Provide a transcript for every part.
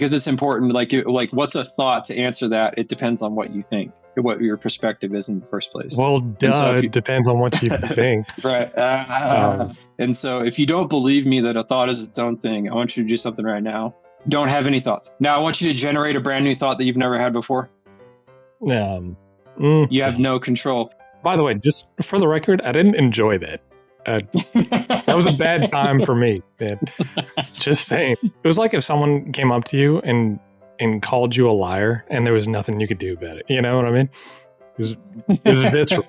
because it's important. Like what's a thought to answer that? It depends on what you think, what your perspective is in the first place. Well, it depends on what you think. Right. And so if you don't believe me that a thought is its own thing, I want you to do something right now. Don't have any thoughts. Now I want you to generate a brand new thought that you've never had before. You have no control. By the way, just for the record, I didn't enjoy that. That was a bad time for me, man. Just saying. It was like if someone came up to you and called you a liar and there was nothing you could do about it. You know what I mean? It was visceral.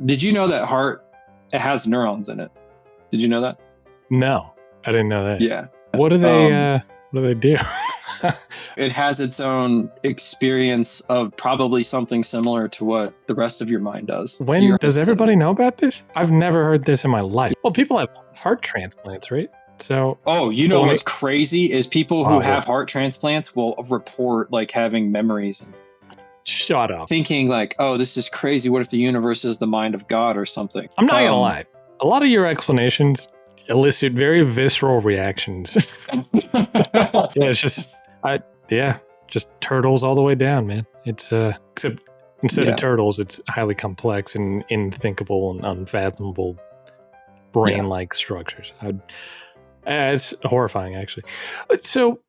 Did you know that heart, it has neurons in it? Did you know that? No, I didn't know that. Yeah. What do they do? It has its own experience of probably something similar to what the rest of your mind does. Does everybody know about this? I've never heard this in my life. Well, people have heart transplants, right? So. Oh, you know what's crazy is people who have heart transplants will report like having memories. Shut up. Thinking like, oh, this is crazy. What if the universe is the mind of God or something? I'm not gonna lie. A lot of your explanations elicit very visceral reactions. Yeah, it's just. Just turtles all the way down, man. It's except instead of turtles, it's highly complex and unthinkable and unfathomable brain-like structures. It's horrifying, actually. So,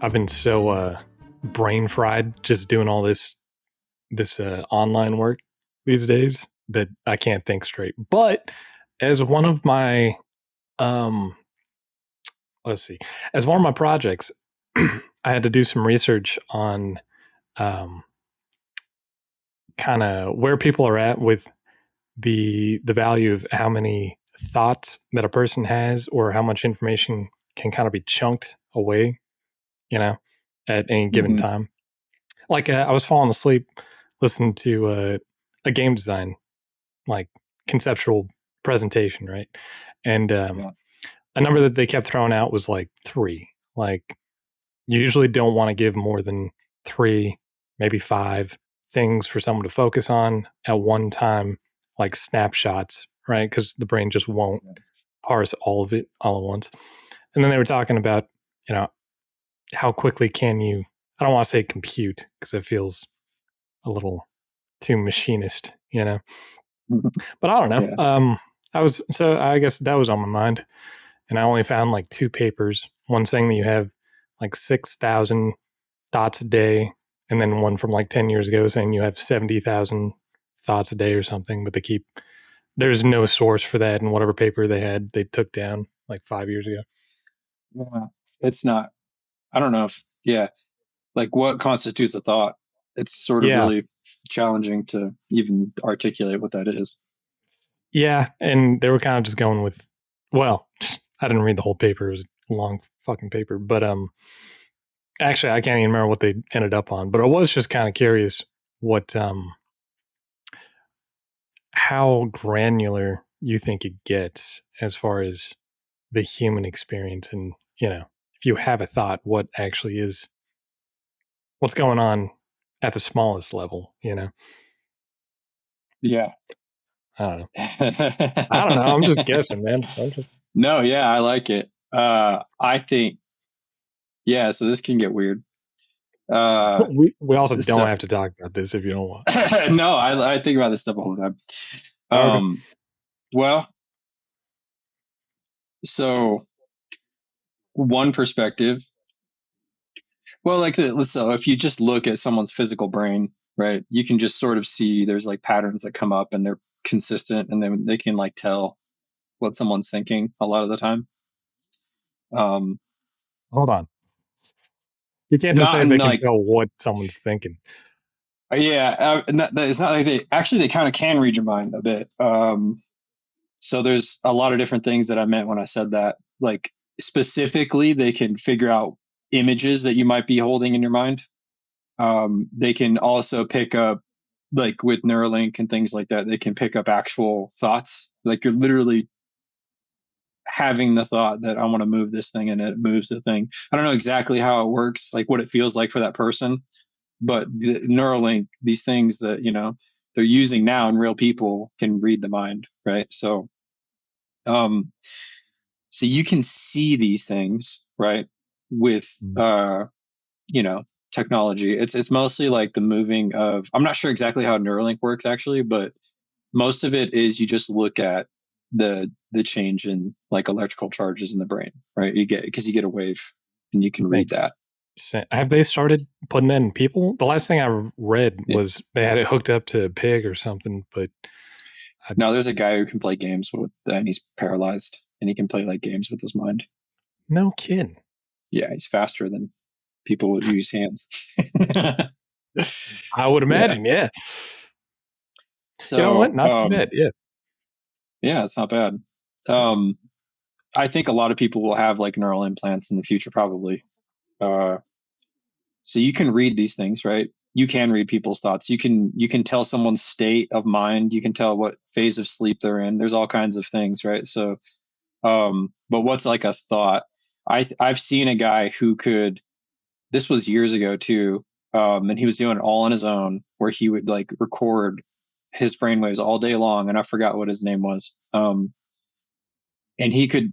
I've been so brain fried just doing all this online work these days that I can't think straight. But as one of my as one of my projects, I had to do some research on kind of where people are at with the value of how many thoughts that a person has or how much information can kind of be chunked away, at any given time. Like I was falling asleep listening to a game design, like conceptual presentation, right? And a number that they kept throwing out was like 3. Like you usually don't want to give more than 3, maybe 5 things for someone to focus on at one time, like snapshots, right? Because the brain just won't parse all of it all at once. And then they were talking about, how quickly can you, I don't want to say compute because it feels a little too machinist, but I don't know. Yeah. I guess that was on my mind, and I only found like 2 papers. One saying that you have like 6,000 thoughts a day, and then one from like 10 years ago saying you have 70,000 thoughts a day or something, but there's no source for that in whatever paper they took down like 5 years ago. Yeah, it's not, I don't know if, like what constitutes a thought? It's sort of really challenging to even articulate what that is. Yeah, and they were kind of just going with, well, I didn't read the whole paper. It was a long fucking paper. But actually, I can't even remember what they ended up on. But I was just kind of curious how granular you think it gets as far as the human experience. And, if you have a thought, what actually is, what's going on at the smallest level, Yeah. I don't know. I don't know. I'm just guessing, man. No, yeah, I like it. I think, so this can get weird. We also don't have to talk about this if you don't want. No, I think about this stuff all the time. Well, so one perspective. Well, like so if you just look at someone's physical brain, right, you can just sort of see there's like patterns that come up and they're consistent, and then they can like tell what someone's thinking a lot of the time. Hold on. You can't just say they can tell what someone's thinking. Yeah, it's not like they kind of can read your mind a bit. So there's a lot of different things that I meant when I said that. Like specifically, they can figure out images that you might be holding in your mind. They can also pick up like with Neuralink and things like that, they can pick up actual thoughts. Like you're literally having the thought that I want to move this thing and it moves the thing. I don't know exactly how it works, like what it feels like for that person, but the Neuralink, these things that, they're using now in real people can read the mind, right? Um, so you can see these things, right? With, Mm. you know, technology. It's mostly like the moving of, I'm not sure exactly how Neuralink works actually, but most of it is you just look at the change in like electrical charges in the brain, right? Because you get a wave and you can read Makes that. sense. Have they started putting that in people? The last thing I read Yeah. was they had it hooked up to a pig or something, but I, Now there's a guy who can play games with, and he's paralyzed, and he can play like games with his mind. no kidding. Yeah, he's faster than people would use hands. I would Yeah. imagine, yeah. You know what? So, Not too bad. Yeah. yeah, it's not bad. Um, I think a lot of people will have like neural implants in the future, probably. Uh, so you can read these things, right? You can read people's thoughts. You can tell someone's state of mind. You can tell what phase of sleep they're in. There's all kinds of things, right? So, but what's like a thought? I've seen a guy who could. This was years ago too, and he was doing it all on his own, where he would like record his brainwaves all day long, and I forgot what his name was. And he could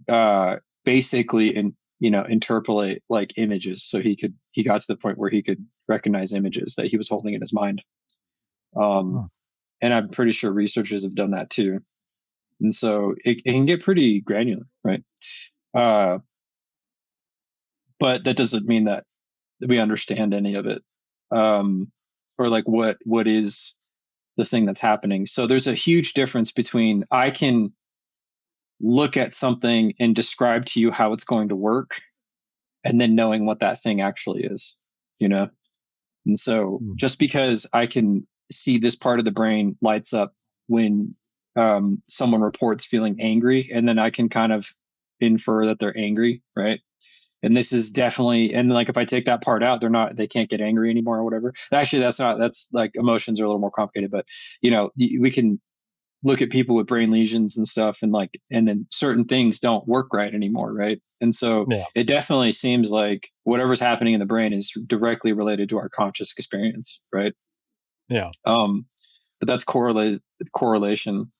basically interpolate like images, so he got to the point where he could recognize images that he was holding in his mind. um Huh. and I'm pretty sure researchers have done that too, and so it can get pretty granular, right? uh but that doesn't mean that we understand any of it, um or like what is the thing that's happening. So there's a huge difference between I can look at something and describe to you how it's going to work, and then knowing what that thing actually is, you know? And so Hmm. just because I can see this part of the brain lights up when someone reports feeling angry, and then I can kind of infer that they're angry, right? And this is definitely, and like if I take that part out, they can't get angry anymore or whatever. Actually, that's like emotions are a little more complicated, but we can look at people with brain lesions and stuff, and then certain things don't work right anymore, right? And so Yeah. it definitely seems like whatever's happening in the brain is directly related to our conscious experience, right? Yeah. um but that's correlation,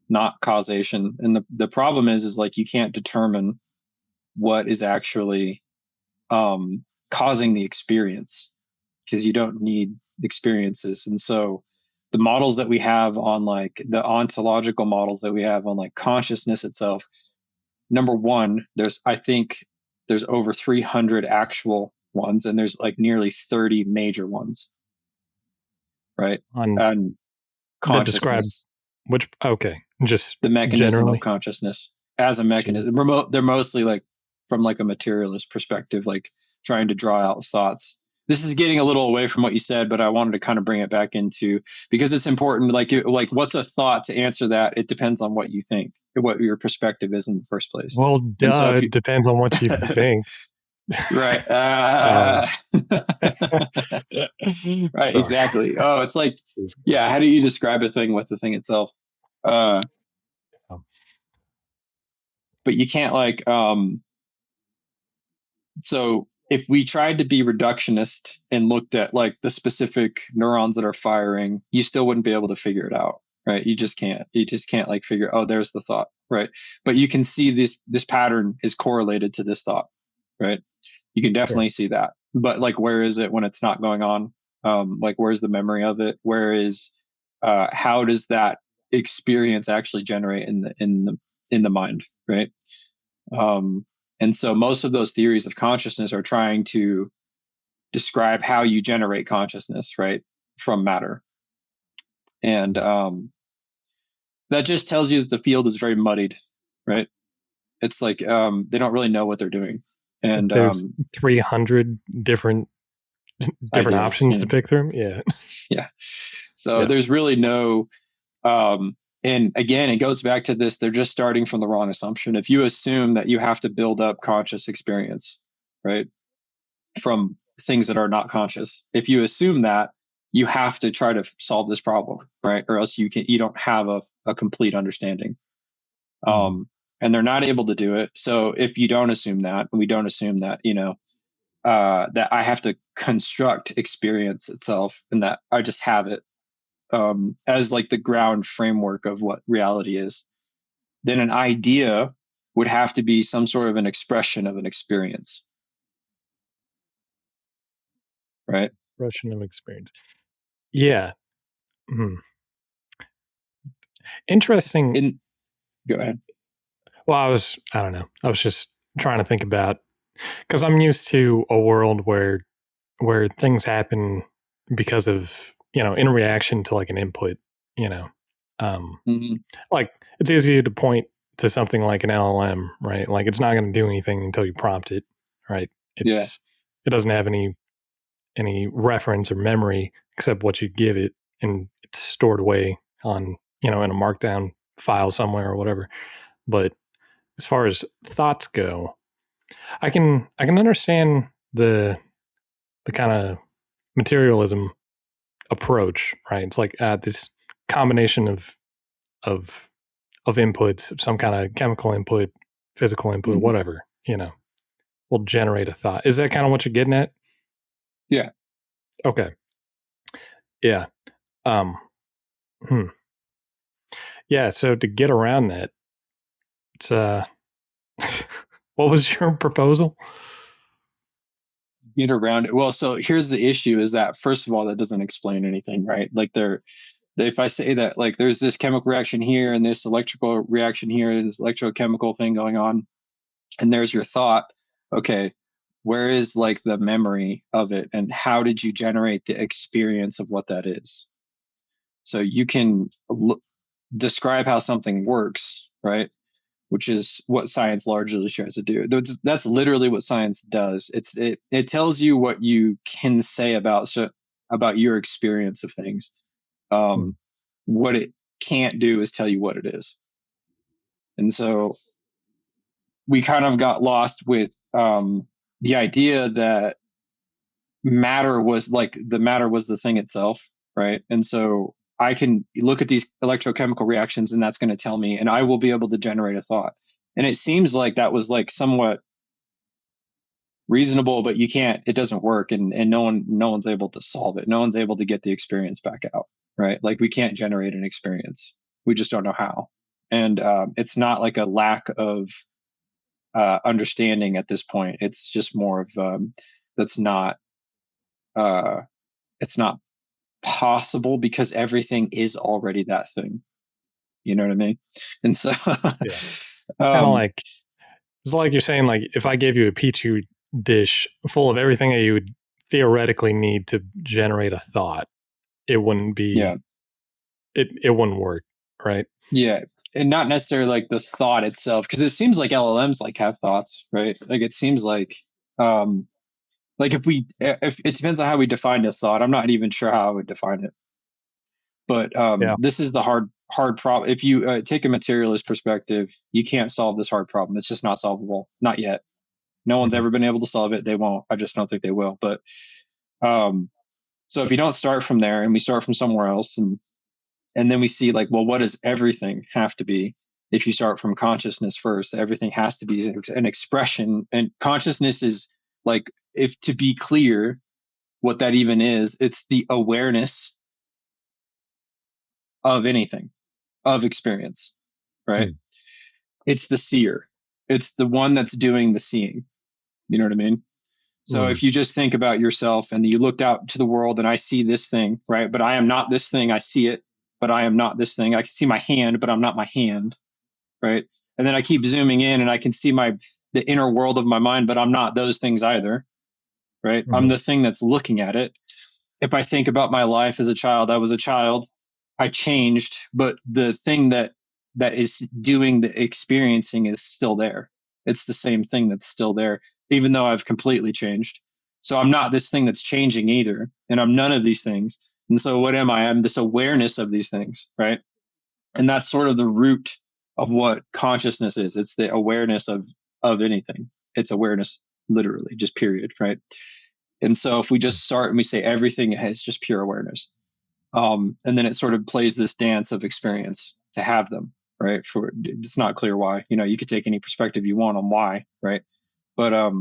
not causation. And the problem is like you can't determine what is actually causing the experience, because you don't need experiences. And so the models that we have on like the ontological models that we have on like consciousness itself, number one, I think there's over 300 actual ones, and there's like nearly 30 major ones, right? On And that describe consciousness, which, okay, just the mechanism of generally. consciousness as a Gee. mechanism. They're mostly like from like a materialist perspective, like trying to draw out thoughts. This is getting a little away from what you said, but I wanted to kind of bring it back into, because it's important. Like what's a thought? To answer that, it depends on what you think, what your perspective is in the first place. Well, And so duh, if you, it depends on what you think. right, um, right, sorry. exactly. Oh, it's like, yeah. How do you describe a thing with the thing itself? Uh, Um, but you can't like so if we tried to be reductionist and looked at like the specific neurons that are firing, you still wouldn't be able to figure it out, right? You just can't like figure, oh, there's the thought, right? But you can see this pattern is correlated to this thought, right? You can sure. definitely see that. But like, where is it when it's not going on? Like, where's the memory of it? Where is how does that experience actually generate in the mind, right? Um, and so most of those theories of consciousness are trying to describe how you generate consciousness, right, from matter. And that just tells you that the field is very muddied, right? It's like they don't really know what they're doing. If And there's 300 different ideas, options to pick through, yeah. yeah. So Yeah. there's really no, and again, it goes back to this, they're just starting from the wrong assumption. If you assume that you have to build up conscious experience, right, from things that are not conscious, if you assume that, you have to try to solve this problem, right? Or else you don't have a complete understanding. Mm. And they're not able to do it. So if you don't assume that, and we don't assume that, that I have to construct experience itself and that I just have it as like the ground framework of what reality is, then an idea would have to be some sort of an expression of an experience, right? Russian of experience. Yeah. Mm. Interesting. In Go ahead. Well, I don't know. I was just trying to think about, because I'm used to a world where things happen because of, in reaction to like an input, you know. Um, Mm-hmm. like it's easy to point to something like an LLM, right? Like it's not going to do anything until you prompt it, right? Yeah. It doesn't have any reference or memory except what you give it, and it's stored away on, in a markdown file somewhere or whatever. But as far as thoughts go, I can understand the kind of materialism approach, right? It's like this combination of of inputs, of some kind of chemical input, physical input, Mm-hmm. whatever, will generate a thought. Is that kind of what you're getting at? Yeah. Okay. Yeah. Um, hmm. Yeah. So to get around that, it's what was your proposal? Get around it. Well, so here's the issue is that first of all, that doesn't explain anything, right? Like if I say that like there's this chemical reaction here and this electrical reaction here, and this electrochemical thing going on, and there's your thought, okay, where is like the memory of it and how did you generate the experience of what that is? So you can describe how something works, right? Which is what science largely tries to do. That's literally what science does. It tells you what you can say about your experience of things. Hmm. Um, what it can't do is tell you what it is. And so we kind of got lost with the idea that matter was the thing itself, right? And so I can look at these electrochemical reactions and that's going to tell me, and I will be able to generate a thought. And it seems like that was like somewhat reasonable, but it doesn't work. And no one's able to solve it. No one's able to get the experience back out, right? Like we can't generate an experience. We just don't know how. And it's not like a lack of understanding at this point. It's just more of that's not uh, it's not possible because everything is already that thing. You know what I mean? And so, Yeah. Kind of um, like, it's like you're saying, like, if I gave you a petri dish full of everything that you would theoretically need to generate a thought, it wouldn't yeah, be, it wouldn't work, right? yeah, and not necessarily like the thought itself, because it seems like LLMs like have thoughts, right? Like it seems um, like if it depends on how we define a thought. I'm not even sure how I would define it, but Yeah. this is the hard problem. If you take a materialist perspective, you can't solve this hard problem. It's just not solvable, not yet. No one's Mhm. ever been able to solve it. They won't. I just don't think they will. But um, so if you don't start from there and we start from somewhere else, and then we see like, well, what does everything have to be? If you start from consciousness first, everything has to be an expression, and consciousness is like, if to be clear, what that even is, it's the awareness of anything, of experience, right? Mm. It's the seer. It's the one that's doing the seeing. You know what I mean? So Mm. if you just think about yourself and you looked out to the world and I see this thing, right? But I am not this thing. I see it, but I am not this thing. I can see my hand, but I'm not my hand, right? And then I keep zooming in and I can see the inner world of my mind, but I'm not those things either, right? I'm Mhm. the thing that's looking at it. If I think about my life as a child, I was a child. I changed, but the thing that is doing the experiencing is still there. It's the same thing that's still there, even though I've completely changed. So I'm not this thing that's changing either, and I'm none of these things. And so what am I? I'm this awareness of these things, right? And that's sort of the root of what consciousness is. It's the awareness of anything. It's awareness, literally, just period, right? And so if we just start and we say everything is just pure awareness, and then it sort of plays this dance of experience to have them, right? For it's not clear why. You could take any perspective you want on why, right? But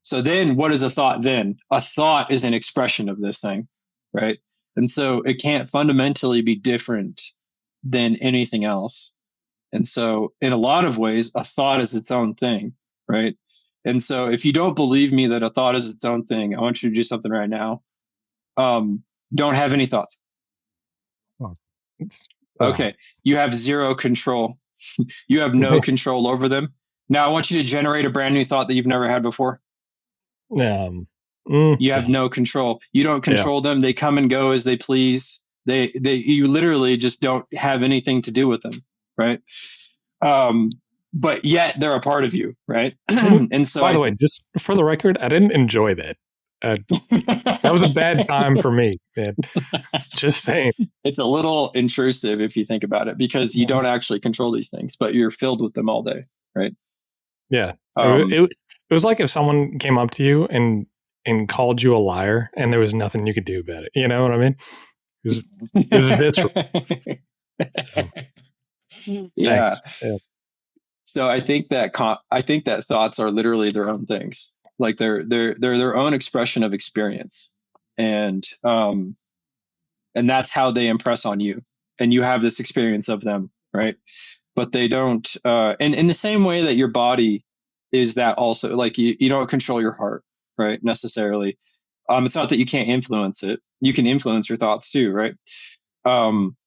so then what is a thought then? A thought is an expression of this thing, right? And so it can't fundamentally be different than anything else. And so in a lot of ways, a thought is its own thing, right? And so if you don't believe me that a thought is its own thing, I want you to do something right now. Um, don't have any thoughts. Oh, wow. Okay. You have zero control. You have no control over them. Now I want you to generate a brand new thought that you've never had before. um, You have no. no control. You don't Yeah. control them. They come and go as they please. You literally just don't have anything to do with them, right? Um, but yet they're a part of you, right? And so By the way, just for the record, I didn't enjoy that. Uh, that was a bad time for me, man. Just saying. It's a little intrusive if you think about it, because you don't actually control these things, but you're filled with them all day, right? Yeah. Um, It was like if someone came up to you and called you a liar and there was nothing you could do about it. You know what I mean? It was visceral. So, yeah. thanks. Yeah. So I think that thoughts are literally their own things. Like they're their own expression of experience, and and that's how they impress on you, and you have this experience of them, right? But they don't. And in the same way that your body is that also, like you don't control your heart, right? Necessarily. It's not that you can't influence it. You can influence your thoughts too, right? Um,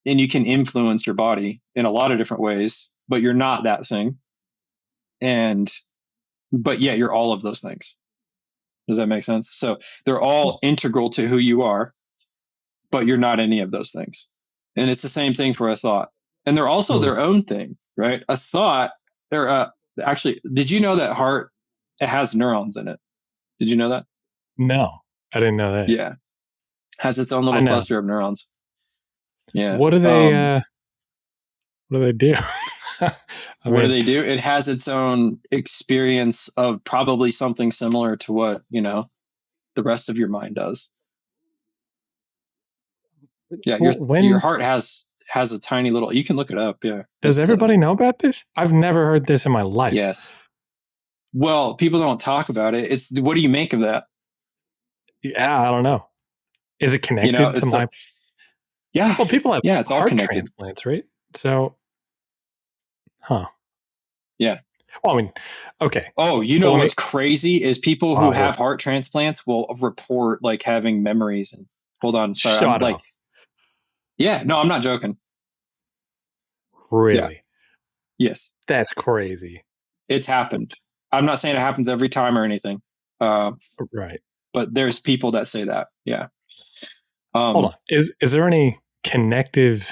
and you can influence your body in a lot of different ways, but you're not that thing. And but yet you're all of those things. Does that make sense? So they're all integral to who you are, but you're not any of those things. And it's the same thing for a thought. And they're also Mm. their own thing, right? A thought, they're actually, did you know that heart, it has neurons in it? Did you know that? No, I didn't know that. Yeah. Has its own I little know. cluster of neurons. Yeah. What do they what do they do? I What do mean, they do? It has its own experience of probably something similar to what, the rest of your mind does. Yeah, well, your when heart has a tiny little. You can look it up. Yeah, does it's everybody know about this? I've never heard this in my life. yes. Well, people don't talk about it. It's what do you make of that? Yeah, I don't know. Is it connected to It's my like yeah, well, people have yeah, it's all heart connected. transplants, right? So, huh. Yeah. Well, I mean, okay. Oh, you Well, know let me what's crazy is people who what? have heart transplants will report like having memories and hold on, sorry, I'm Shut like up. yeah, no, I'm not joking. Yeah, Really? yes, That's crazy. it's happened. I'm not saying it happens every time or anything, uh, Right. but there's people that say that. Yeah. Hold on. Um, Is there any connective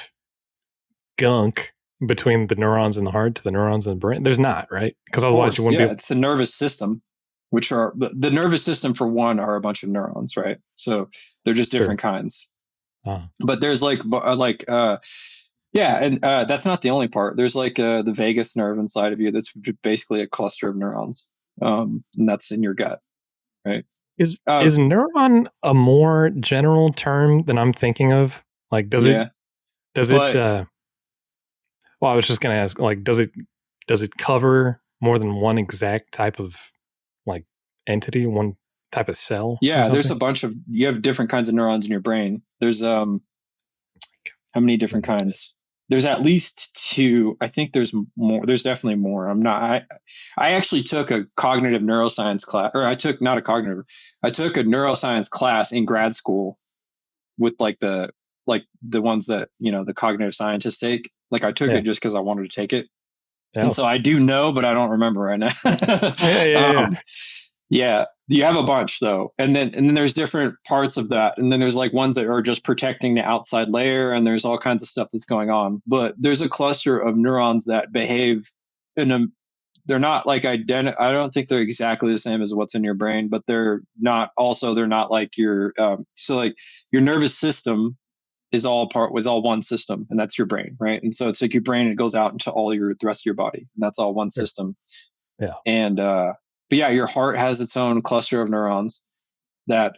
gunk between the neurons in the heart to the neurons in the brain? There's not, right? Because Of otherwise you course, wouldn't be yeah, it's the nervous system, which are the nervous system for one are a bunch of neurons, right? So they're just sure. different kinds. Uh, But there's yeah, and that's not the only part. There's like the vagus nerve inside of you that's basically a cluster of neurons, and that's in your gut, right? Uh, is neuron a more general term than I'm thinking of? Like, yeah, does it but well, I was just gonna ask, like, does it cover more than one exact type of like entity, one type of cell or yeah, there's something? a bunch of you have different kinds of neurons in your brain. There's how many different kinds? There's at least two. I think there's more. There's definitely more. I actually took a cognitive neuroscience class, or I took not a cognitive. I took a neuroscience class in grad school with like the ones that the cognitive scientists take. Like I took Yeah. it just because I wanted to take it, and Oh. so I do know, but I don't remember right now. Yeah, yeah, yeah. Yeah, you have a bunch though, and then there's different parts of that, and then there's like ones that are just protecting the outside layer, and there's all kinds of stuff that's going on. But there's a cluster of neurons that behave in a. They're not like identical. I don't think they're exactly the same as what's in your brain, but they're not. Also, they're not like your. So like your nervous system was all one system, and that's your brain, right? And so it's like your brain, it goes out into all the rest of your body, and that's all one Sure. system. Yeah. And but yeah, your heart has its own cluster of neurons. that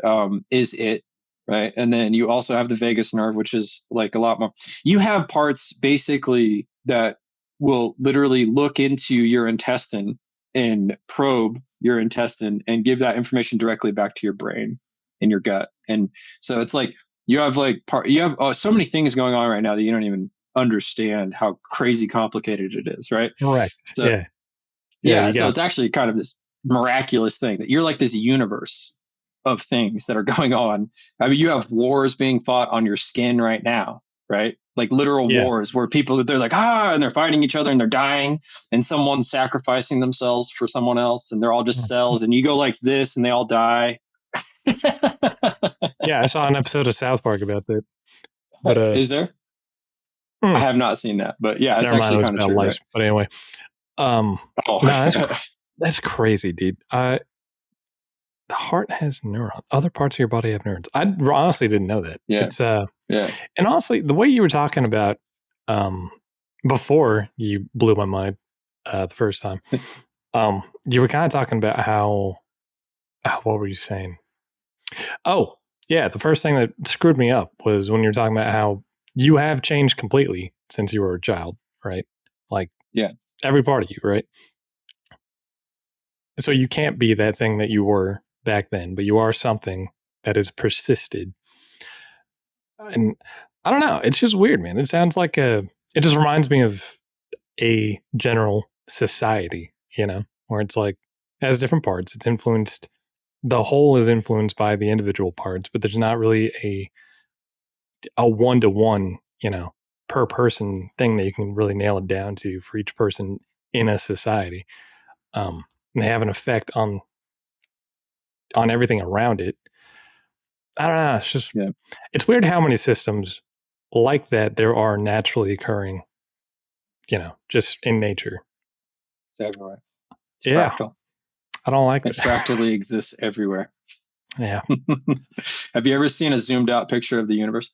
is it, right? And then you also have the vagus nerve, which is like a lot more. You have parts basically that will literally look into your intestine and probe your intestine and give that information directly back to your brain and your gut. And so it's like you have so many things going on right now that you don't even understand how crazy complicated it is, right? Right. So Yeah. Yeah. yeah, You so got, it's actually kind of this miraculous thing that you're like this universe of things that are going on. I mean, you have wars being fought on your skin right now, right? Like literal yeah. wars where people, they're like, and they're fighting each other and they're dying, and someone's sacrificing themselves for someone else, and they're all just cells, and you go like this and they all die. Yeah. I saw an episode of South Park about that. But, Is there? I hmm, have not seen that, but yeah, it's never mind. It actually was kind of about true, right? lice. But anyway, Oh, no, that's crazy, dude. The heart has neurons. Other parts of your body have neurons. I honestly didn't know that. yeah, It's, yeah, and honestly, the way you were talking about, um, before you blew my mind, the first time, you were kind of talking about how, what were you saying? Oh, yeah. The first thing that screwed me up was when you were talking about how you have changed completely since you were a child, right? Like yeah, every part of you, right? So you can't be that thing that you were back then, but you are something that has persisted. And I don't know. It's just weird, man. It sounds like it just reminds me of a general society, where it's like, it has different parts. It's influenced, the whole is influenced by the individual parts, but there's not really a one to one, per person thing that you can really nail it down to for each person in a society. And they have an effect on everything around it. I don't know. It's just, yeah. it's weird how many systems like that there are naturally occurring, just in nature. It's everywhere. It's Yeah, fractal. I don't like It it. fractally exists everywhere. Yeah. Have you ever seen a zoomed out picture of the universe?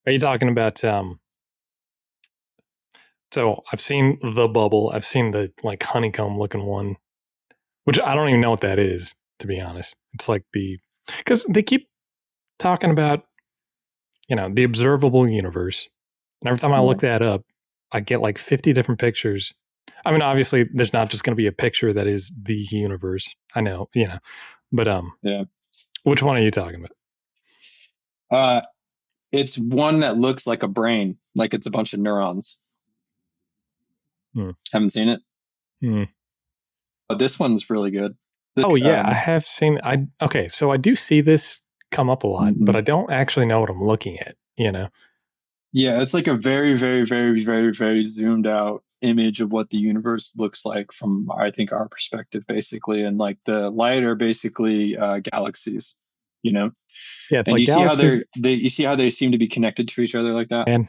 Are you talking about so I've seen the bubble, I've seen the like honeycomb looking one, which I don't even know what that is, to be honest. It's like because they keep talking about, the observable universe. And every time I Yeah, look that up, I get like 50 different pictures. I mean, obviously there's not just going to be a picture that is the universe. I know, but yeah. which one are you talking about? Uh, it's one that looks like a brain, like it's a bunch of neurons. Hmm. Haven't seen it. Hmm. But this one's really good. Oh Look, yeah, I have seen. Okay, so I do see this come up a lot, but I mhm. don't actually know what I'm looking at. Yeah, it's like a very, very, very, very, very zoomed out image of what the universe looks like from, I think, our perspective, basically. And like the light are basically galaxies, you know. Yeah, it's And like you see how galaxies. you see how they seem to be connected to each other like that. And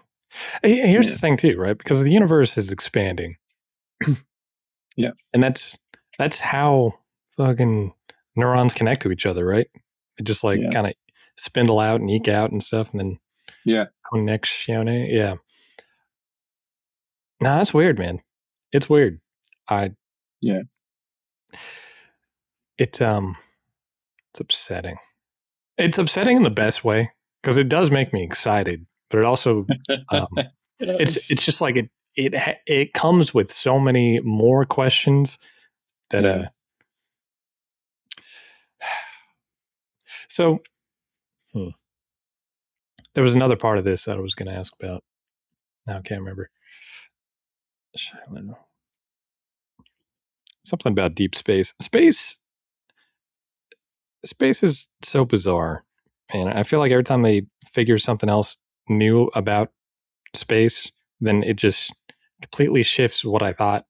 here's Yeah, the thing too, right? Because the universe is expanding, yeah, and that's how fucking neurons connect to each other, right? They just like yeah, kind of spindle out and eke out and stuff, and then yeah, connection. Yeah. No, that's weird, man. It's weird. I yeah. it it's upsetting. It's upsetting in the best way because it does make me excited, but it also um it's just like it comes with so many more questions that Yeah. so hmm, there was another part of this that I was going to ask about. Now I can't remember. Something about deep space. Space is so bizarre, and I feel like every time they figure something else new about space, then it just completely shifts what I thought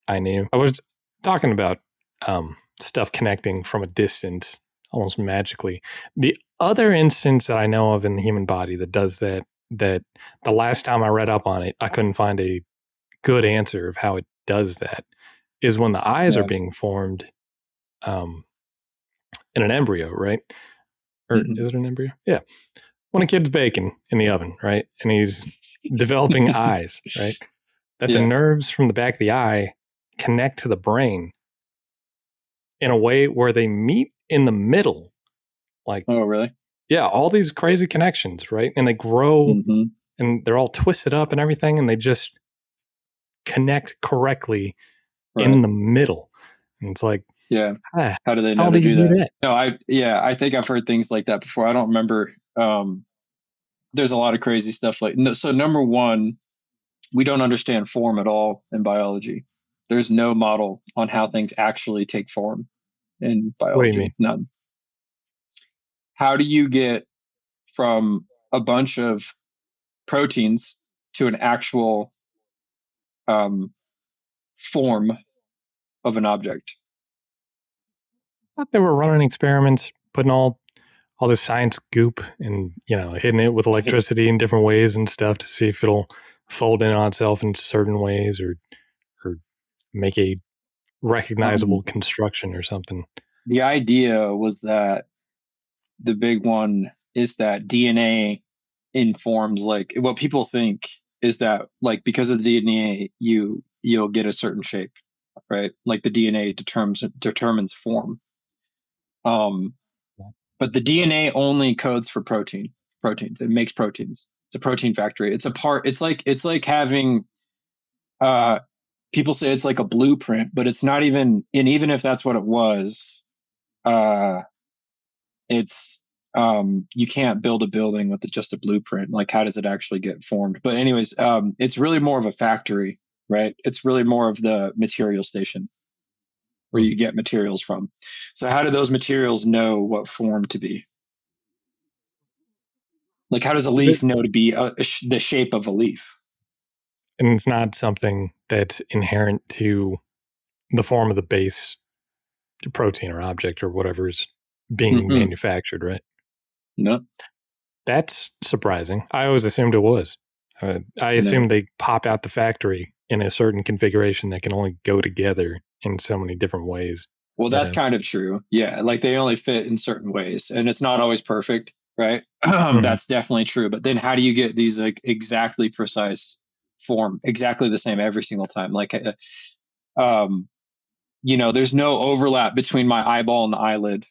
I knew. I was talking about stuff connecting from a distance almost magically. The other instance that I know of in the human body that does that the last time I read up on it, I couldn't find a good answer of how it does that, is when the eyes are Yeah. being formed um, in an embryo, right? Or Hmm. is it an embryo? Yeah. When a kid's baking in the oven, right? And he's developing eyes, right? That the Yeah. nerves from the back of the eye connect to the brain in a way where they meet in the middle. Like, Oh, really? yeah, all these crazy connections, right? And they grow Hmm. and they're all twisted up and everything, and they just connect correctly Right. in the middle. And it's like, Yeah. ah, How do they how know do to you do do that? that? No, I think I've heard things like that before. I don't remember. There's a lot of crazy stuff like, no, so number one, we don't understand form at all in biology. There's no model on how things actually take form in What do you mean? biology. None. How do you get from a bunch of proteins to an actual um, form of an object? I thought they were running experiments, putting all this science goop and hitting it with electricity in different ways and stuff to see if it'll fold in on itself in certain ways or make a recognizable um, construction or something. the idea was that the big one is that DNA informs, like what people think is that, like, because of the DNA you'll get a certain shape, right? Like the DNA determines form. Um, but the DNA only codes for proteins. It makes proteins. It's a protein factory. It's a part. It's like having uh, people say it's like a blueprint, but it's not even. And even if that's what it was, uh, it's you can't build a building with just a blueprint. Like, how does it actually get formed? But anyways, it's really more of a factory, right? It's really more of the material station where Hmm. you get materials from. So how do those materials know what form to be? Like, how does a Is it? leaf know to be the shape of a leaf? And it's not something that's inherent to the form of the base protein or object or whatever is being Mm-mm. manufactured, right? No, That's surprising. I always assumed it was. I no. assumed they pop out the factory in a certain configuration that can only go together in so many different ways. Well, You that's know. kind of true. Yeah, like they only fit in certain ways, and it's not always perfect, right? Mhm. That's definitely true. But then, how do you get these like exactly precise form, exactly the same every single time? Like, um, there's no overlap between my eyeball and the eyelid.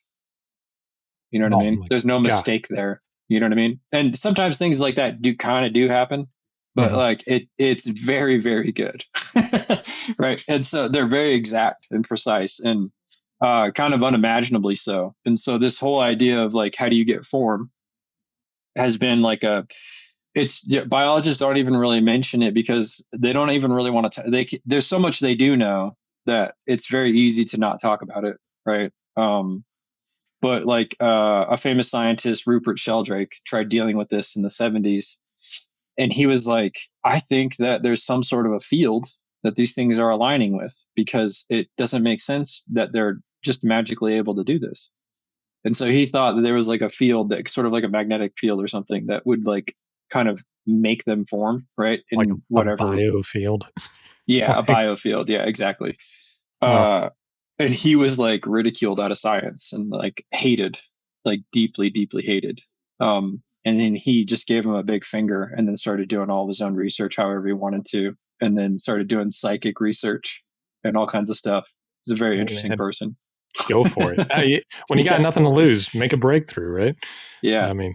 You know what I Oh mean? my There's no god. mistake there. You know what I mean? And sometimes things like that do happen, but Mhm. like it's very, very good. Right. And so they're very exact and precise and kind of unimaginably so. And so this whole idea of like how do you get form has been like biologists don't even really mention it because they don't even really want to there's so much they do know that it's very easy to not talk about it, right? But like a famous scientist, Rupert Sheldrake, tried dealing with this in the 70s. And he was like, I think that there's some sort of a field that these things are aligning with because it doesn't make sense that they're just magically able to do this. And so he thought that there was like a field that sort of like a magnetic field or something that would like kind of make them form, right? Like In a whatever. biofield. Yeah, a Like, biofield. Yeah, exactly. oh, Uh, and he was like ridiculed out of science and like hated, like deeply, deeply hated. And then he just gave him a big finger and then started doing all of his own research however he wanted to, and then started doing psychic research and all kinds of stuff. He's a very hey interesting man, person. go for it. When you got Yeah, nothing to lose, make a breakthrough, right? yeah. I mean,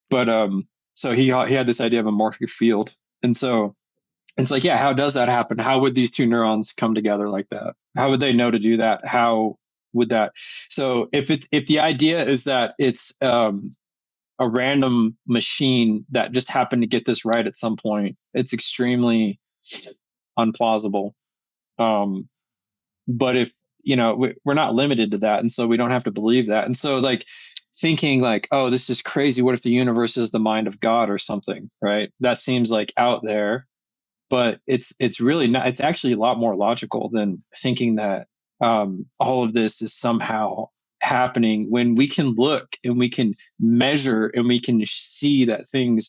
But so he had this idea of a morphic field, and so it's like, yeah, how does that happen? How would these two neurons come together like that? How would they know to do that? How would that? So if the idea is that it's a random machine that just happened to get this right at some point, it's extremely unplausible. Um, but if we're not limited to that, and so we don't have to believe that. And so like thinking like, oh, this is crazy. What if the universe is the mind of God or something? Right? That seems like out there, but it's really not. It's actually a lot more logical than thinking that all of this is somehow happening when we can look and we can measure and we can see that things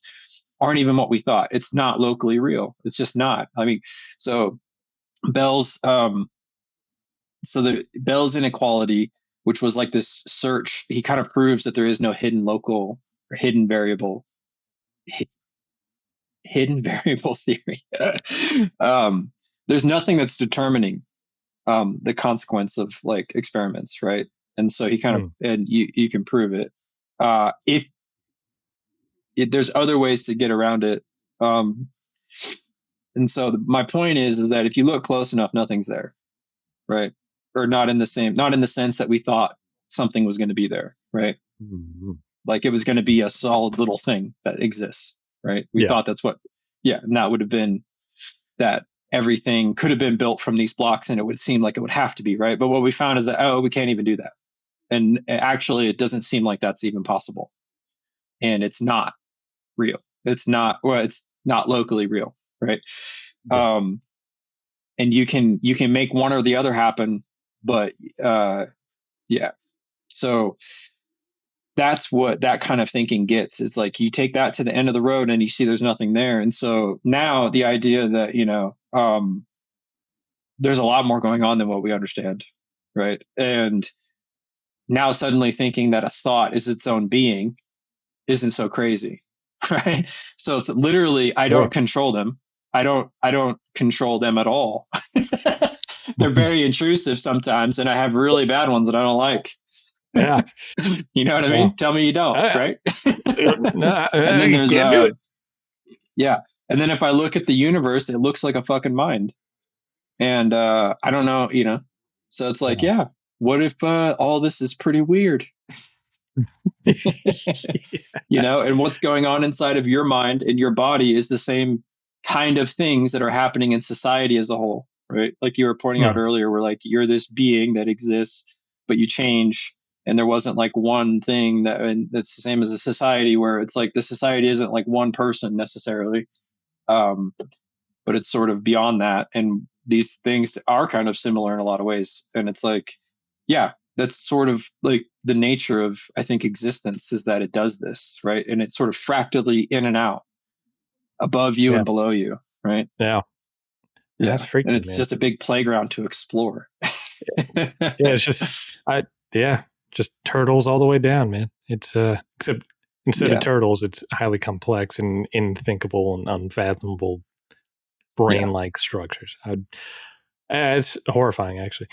aren't even what we thought. It's not locally real. It's just not. I mean, so Bell's the Bell's inequality, which was like this search, he kind of proves that there is no hidden local or hidden variable, hidden variable theory. um, there's nothing that's determining the consequence of like experiments, right? And so he kind of, Hmm. and you can prove it. If there's other ways to get around it. Um, and so my point is that if you look close enough, nothing's there, right? Or not in the sense that we thought something was going to be there, right? Mhm. Like it was going to be a solid little thing that exists, right? We Yeah. thought that's what, yeah, and that would have been that everything could have been built from these blocks and it would seem like it would have to be, right? But what we found is that, oh, we can't even do that. And actually, it doesn't seem like that's even possible. And it's not real. It's not, well, it's not locally real, right? Yeah. Um, and you can make one or the other happen, but yeah. So that's what that kind of thinking gets. It's like you take that to the end of the road and you see there's nothing there. And so now the idea that, there's a lot more going on than what we understand, right? And now suddenly thinking that a thought is its own being isn't so crazy, right? So it's literally I don't Sure. control them. I don't control them at all. They're very intrusive sometimes, and I have really bad ones that I don't like. Yeah. You know what I Well, mean? Tell me you don't, I, right? no, And then I there's can't do it. yeah. And then if I look at the universe, it looks like a fucking mind. And I don't know, So it's like, Yeah. yeah, what if all this is pretty weird? And what's going on inside of your mind and your body is the same kind of things that are happening in society as a whole, right? Like you were pointing out Hmm. earlier, where like you're this being that exists, but you change. And there wasn't like one thing and that's the same as a society where it's like the society isn't like one person necessarily. Um, but it's sort of beyond that. And these things are kind of similar in a lot of ways. And it's like, yeah, that's sort of like the nature of, I think, existence is that it does this, right? And it's sort of fractally in and out, above you Yeah. and below you, right? Yeah. That's Yeah. And freaky, it's man. just a big playground to explore. Yeah. It's just, I, yeah, just turtles all the way down, man. It's, except instead of Yeah. turtles, it's highly complex and unthinkable and unfathomable Yeah. brain like structures. It's horrifying, actually.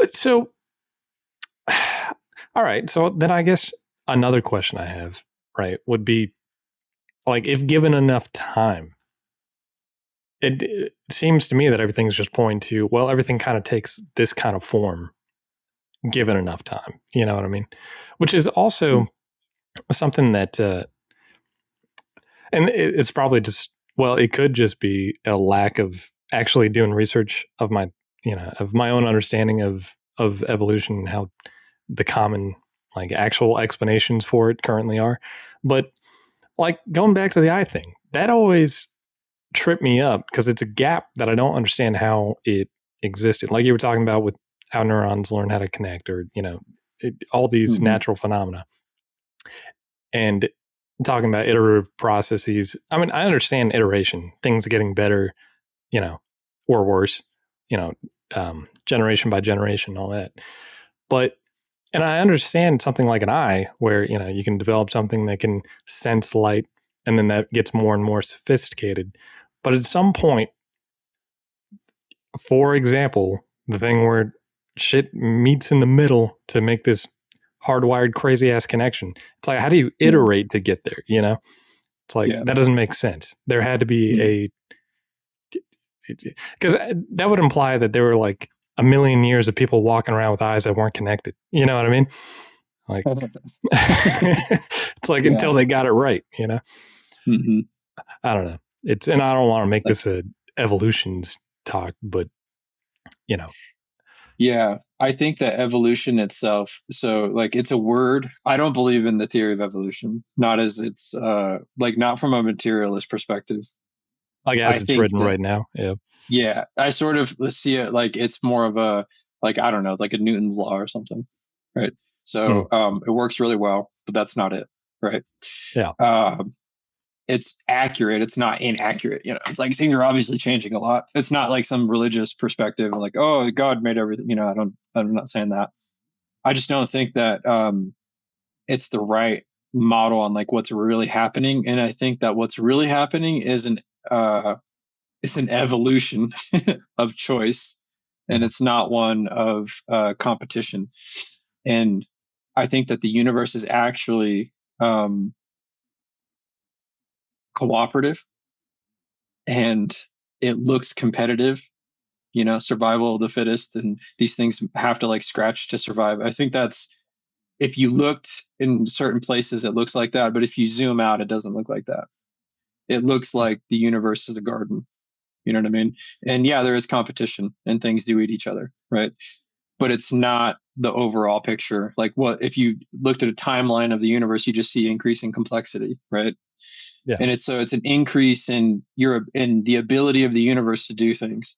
So, all right. So then I guess another question I have, right, would be like, if given enough time, it seems to me that everything's just pointing to, well, everything kind of takes this kind of form given enough time. You know what I mean? Which is also something that, and it's probably just, well, it could just be a lack of actually doing research of of my own understanding of evolution and how the common like actual explanations for it currently are. But like going back to the eye thing, that always tripped me up because it's a gap that I don't understand how it existed. Like you were talking about with how neurons learn how to connect, or all these Mm-hmm. natural phenomena, and talking about iterative processes. I mean, I understand iteration, things getting better, you know, or worse, generation by generation, all that. But and I understand something like an eye, where you can develop something that can sense light, and then that gets more and more sophisticated. But at some point, for example, the thing where shit meets in the middle to make this hardwired crazy ass connection. It's like, how do you Yeah. iterate to get there? It's like Yeah. that doesn't make sense. There had to be Mm. because that would imply that there were like a million years of people walking around with eyes that weren't connected. You know what I mean? Like it's like Yeah. until they got it right. Mm-hmm. I don't know. And I don't want to make Like, this a evolutions talk, but you know, yeah, I think that evolution itself, so like it's a word. I don't believe in the theory of evolution, not as it's like not from a materialist perspective. like I as it's think written that right now, yeah. yeah, I sort of see it like it's more of a like I don't know, like a Newton's law or something, right? Mm, So it works really well, but that's not it, right? yeah. Um it's accurate, it's not inaccurate, it's like things are obviously changing a lot. It's not like some religious perspective like, oh, God made everything, I'm not saying that. I just don't think that it's the right model on like what's really happening. And I think that what's really happening is uh, an evolution of choice, and Mhm. it's not one of competition. And I think that the universe is actually um, cooperative, and it looks competitive, survival of the fittest, and these things have to like scratch to survive. I think that's, if you looked in certain places, it looks like that, but if you zoom out, it doesn't look like that. It looks like the universe is a garden. You know what I mean? And yeah, there is competition and things do eat each other, right? But it's not the overall picture. Like, what if you looked at a timeline of the universe, you just see increasing complexity, right? Yeah. And it's an increase in the ability of the universe to do things.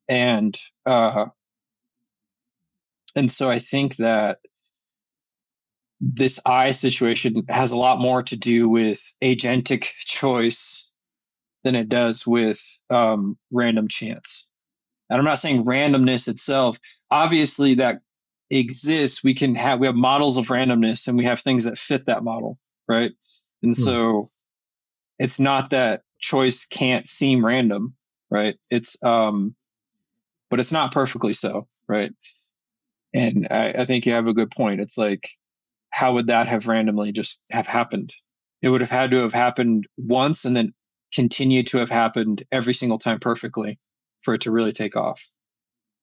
And uh and so I think that this I situation has a lot more to do with agentic choice than it does with random chance. And I'm not saying randomness itself. Obviously, that exists. We have models of randomness, and we have things that fit that model, right? And Mm. so it's not that choice can't seem random, right? But it's not perfectly so, right? And I think you have a good point. It's like, how would that have randomly just have happened? It would have had to have happened once and then continue to have happened every single time perfectly for it to really take off.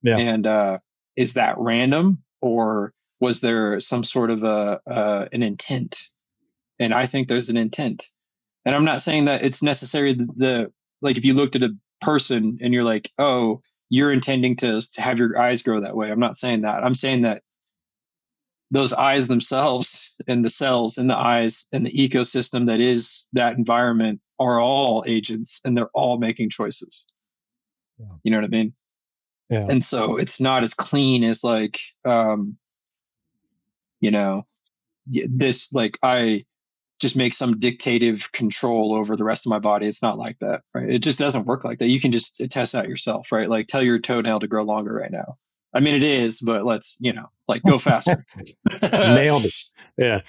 Yeah. And is that random, or was there some sort of an intent? And I think there's an intent. And I'm not saying that it's necessary. Like, if you looked at a person and you're like, oh, you're intending to have your eyes grow that way. I'm not saying that. I'm saying that those eyes themselves and the cells in the eyes and the ecosystem that is that environment are all agents, and they're all making choices. Yeah. You know what I mean? Yeah. And so it's not as clean as like, you know, this, like, I just make some dictative control over the rest of my body. It's not like that, right? It just doesn't work like that. You can just test that yourself, right? Like, tell your toenail to grow longer right now. I mean, it is, but let's, like, go faster. Nailed it. Yeah.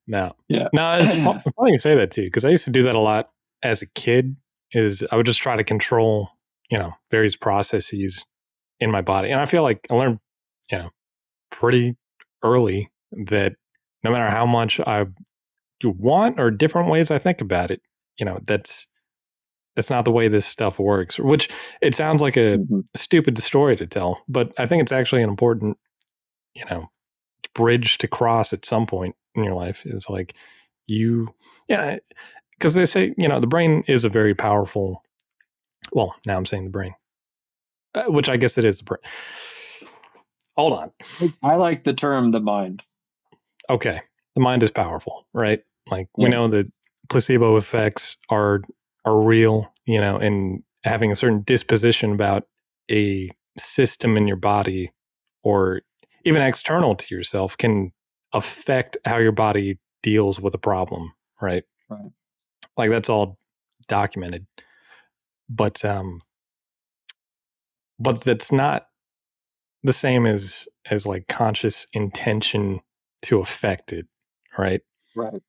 No. Yeah. No, it's funny you say that too, because I used to do that a lot as a kid. Is I would just try to control, various processes in my body, and I feel like I learned, you know, pretty early that no matter how much I do want or different ways I think about it, that's not the way this stuff works. Which it sounds like a Mhm. stupid story to tell, but I think it's actually an important, you know, bridge to cross at some point in your life. Is like you, yeah, because they say the brain is a very powerful. Well, now I'm saying the brain, which I guess it is the brain. Hold on. I like the term the mind. Okay, the mind is powerful, right? Like we Yeah. know that placebo effects are real, and having a certain disposition about a system in your body or even external to yourself can affect how your body deals with a problem, right? Right. Like that's all documented. But but that's not the same as like conscious intention to affect it, right? Right.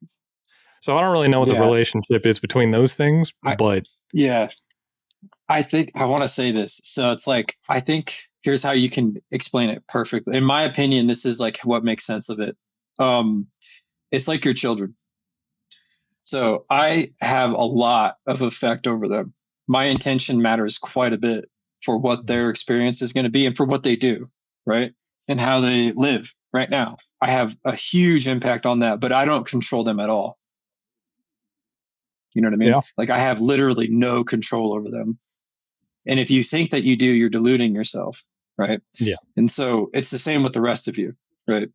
So I don't really know what the Yeah. relationship is between those things, I, but yeah. I think I want to say this. So it's like, I think here's how you can explain it perfectly. In my opinion, this is like what makes sense of it. Um, it's like your children. So I have a lot of effect over them. My intention matters quite a bit for what their experience is going to be and for what they do, right? And how they live right now. I have a huge impact on that, but I don't control them at all. You know what I mean? yeah, Like, I have literally no control over them. And if you think that you do, you're deluding yourself, right? yeah. And so it's the same with the rest of you, right?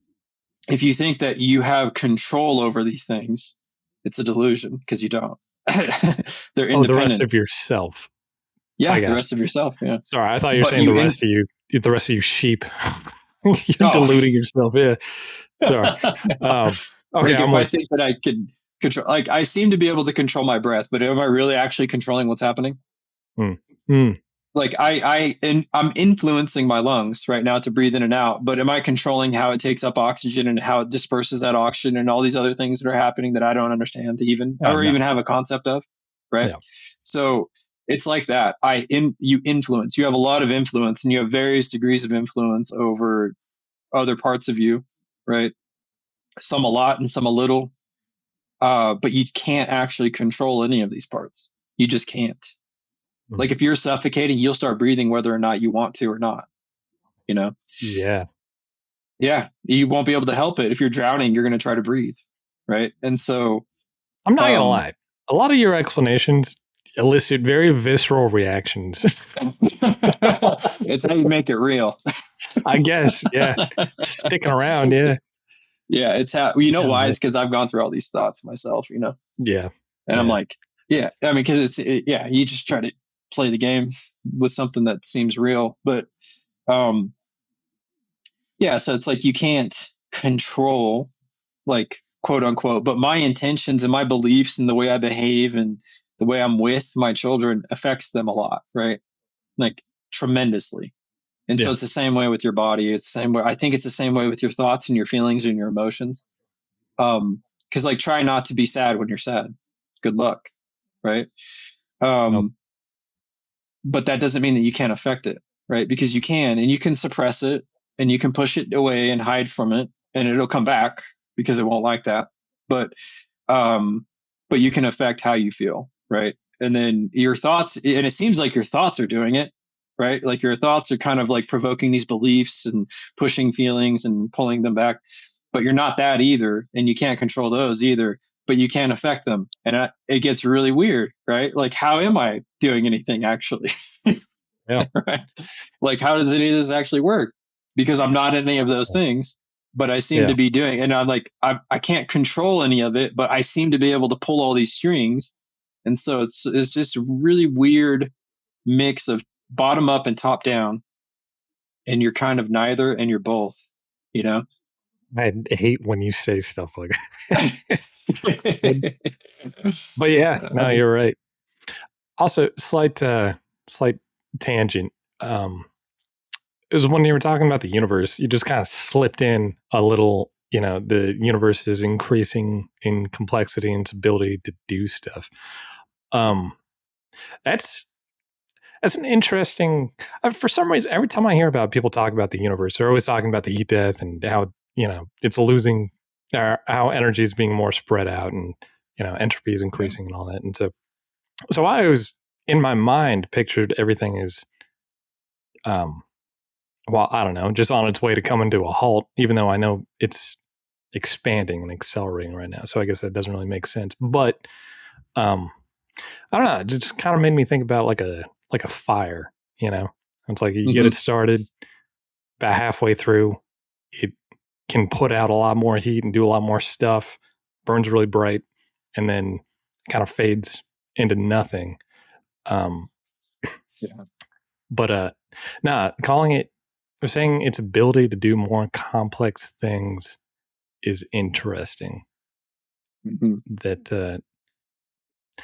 If you think that you have control over these things, it's a delusion, because you don't. They're Oh, the rest independent. of yourself. I Yeah, the got it. rest of yourself. Yeah, Sorry, I thought you were but saying the rest of you sheep. You're oh, deluding yourself. Yeah. Sorry. Um, okay, like, I'm if I with think that I could control, like, I seem to be able to control my breath, but am I really actually controlling what's happening? you. Like, I'm influencing my lungs right now to breathe in and out, but am I controlling how it takes up oxygen and how it disperses that oxygen and all these other things that are happening that I don't understand even, or No. even have a concept of, right? Yeah. So it's like that. You influence. You have a lot of influence, and you have various degrees of influence over other parts of you, right? some a lot and some a little. But you can't actually control any of these parts. You just can't. Like Mm. if you're suffocating, you'll start breathing whether or not you want to or not. You know? Yeah. Yeah, you won't be able to help it. If you're drowning, you're going to try to breathe, right? And so, I'm not gonna um, lie. A lot of your explanations elicit very visceral reactions. it's how you make it real. I guess, yeah. Sticking around, yeah. Yeah, it's how you know Yeah, why? man. It's because I've gone through all these thoughts myself, Yeah. and I'm Yeah. like, yeah, I mean, because yeah, you just try to play the game with something that seems real, but um, yeah, so it's like you can't control, like, quote unquote, but my intentions and my beliefs and the way I behave and the way I'm with my children affects them a lot, right? Like tremendously. And so Yeah. it's the same way with your body. It's the same way. I think it's the same way with your thoughts and your feelings and your emotions. Because like try not to be sad when you're sad. Good luck, right? Nope. Um, but that doesn't mean that you can't affect it, right? Because you can, and you can suppress it, and you can push it away and hide from it, and it'll come back because it won't like that. But um, but you can affect how you feel, right? And then your thoughts, and it seems like your thoughts are doing it, right? Like your thoughts are kind of like provoking these beliefs and pushing feelings and pulling them back, but you're not that either, and you can't control those either, but you can affect them. And it gets really weird, right? Like, how am I doing anything actually? Yeah. Right? Like, how does any of this actually work? Because I'm not any of those things, but I seem Yeah. to be doing, and I'm like, I can't control any of it, but I seem to be able to pull all these strings. And so it's just a really weird mix of bottom up and top down, and you're kind of neither, and you're both, you know? I hate when you say stuff like that. But yeah, no, you're right. Also, slight tangent. Um, it was when you were talking about the universe, you just kind of slipped in a little, the universe is increasing in complexity and its ability to do stuff. Um, that's that's an interesting. For some reason, every time I hear about people talk about the universe, they're always talking about the heat death and how it's losing, how energy is being more spread out, and entropy is Yeah. increasing and all that. And so I was in my mind pictured everything as um, well, I don't know, just on its way to coming to a halt, even though I know it's expanding and accelerating right now. So I guess that doesn't really make sense. But um, I don't know. It just kind of made me think about like a fire. You know, it's like you get Mm-hmm. it started, about halfway through, it can put out a lot more heat and do a lot more stuff. Burns really bright, and then kind of fades into nothing. Um, Yeah. but nah, calling it, or saying its ability to do more complex things is interesting. Mm-hmm. That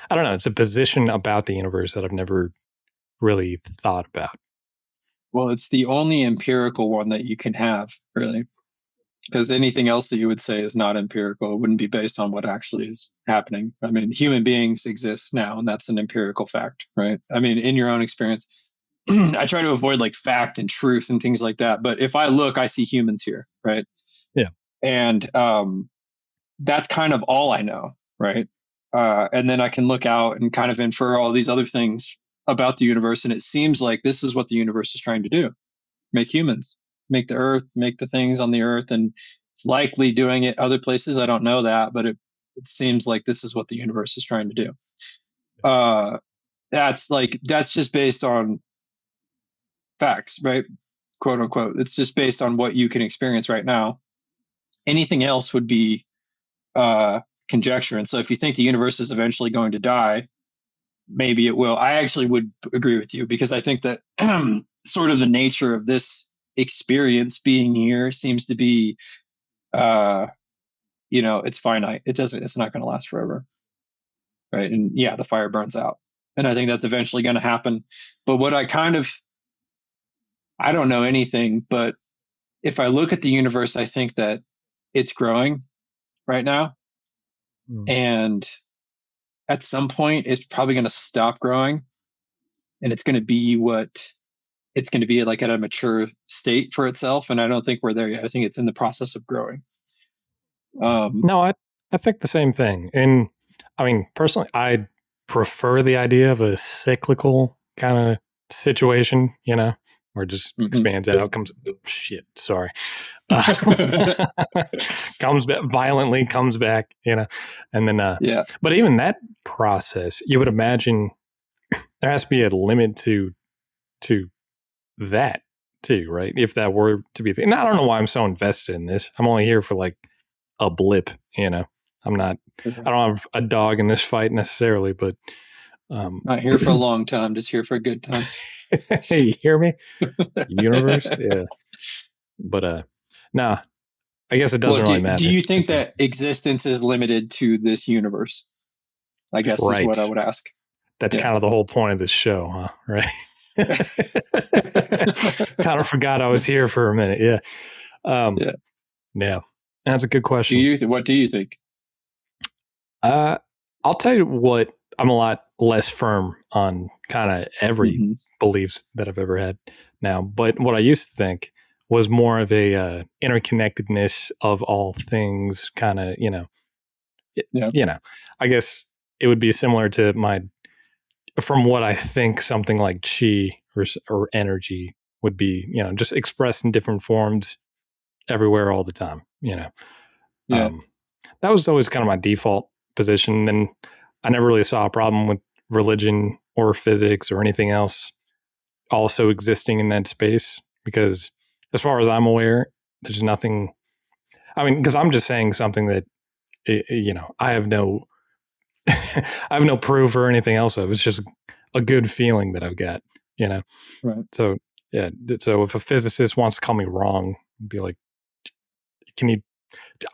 I don't know. It's a position about the universe that I've never really thought about. Well, it's the only empirical one that you can have, really, because anything else that you would say is not empirical. It wouldn't be based on what actually is happening. I mean, human beings exist now, and that's an empirical fact, right? I mean, in your own experience, I try to avoid like fact and truth and things like that. But if I look, I see humans here, right? Yeah. And that's kind of all I know, right? And then I can look out and kind of infer all these other things about the universe, and it seems like this is what the universe is trying to do: make humans, make the earth, make the things on the earth. And it's likely doing it other places. I don't know that, but it seems like this is what the universe is trying to do. Uh, that's just based on facts, right? Quote unquote. It's just based on what you can experience right now. Anything else would be conjecture. And so if you think the universe is eventually going to die, maybe it will. I actually would agree with you because I think that sort of the nature of this experience being here seems to be uh it's finite. It's not going to last forever, right? And yeah, the fire burns out, and I think that's eventually going to happen. But what I don't know anything, but if I look at the universe, I think that it's growing right now, Mm. and at some point it's probably going to stop growing, and it's going to be what it's going to be, like, at a mature state for itself. And I don't think we're there yet. I think it's in the process of growing. Um, No, I think the same thing. And I mean, personally, I prefer the idea of a cyclical kind of situation, where it just mhm. expands out, comes, shit, sorry. Uh, comes back violently, comes back, and then, Yeah. but even that process, you would imagine there has to be a limit to that too, right? If that were to be, and I don't know why I'm so invested in this. I'm only here for like a blip, I'm not, I don't have a dog in this fight necessarily, but um, Not here for a long time, just here for a good time. you hear me? Universe, yeah. But nah, I guess it Well, doesn't really do matter. you think that existence is limited to this universe? I guess is what I Right. would ask. That's Yeah. kind of the whole point of this show, huh? Right. Kind of forgot I was here for a minute. Yeah. Um, Yeah. yeah. That's a good Do question. you what do you think? Uh, I'll tell you what, I'm a lot less firm on kind of every Hmm. beliefs that I've ever had now. But what I used to think was more of a interconnectedness of all things, kind of, it, Yeah. you know, I guess it would be similar to from what I think something like chi or energy would be, just expressed in different forms everywhere all the time, Yeah. Um, that was always kind of my default position. And I never really saw a problem with religion or physics or anything else also existing in that space because, as far as I'm aware, there's nothing. I mean, because I'm just saying something that I have no, I have no proof or anything else of. It's just a good feeling that I've got, you know. Right. So yeah, so if a physicist wants to call me wrong, I'd be like, can you?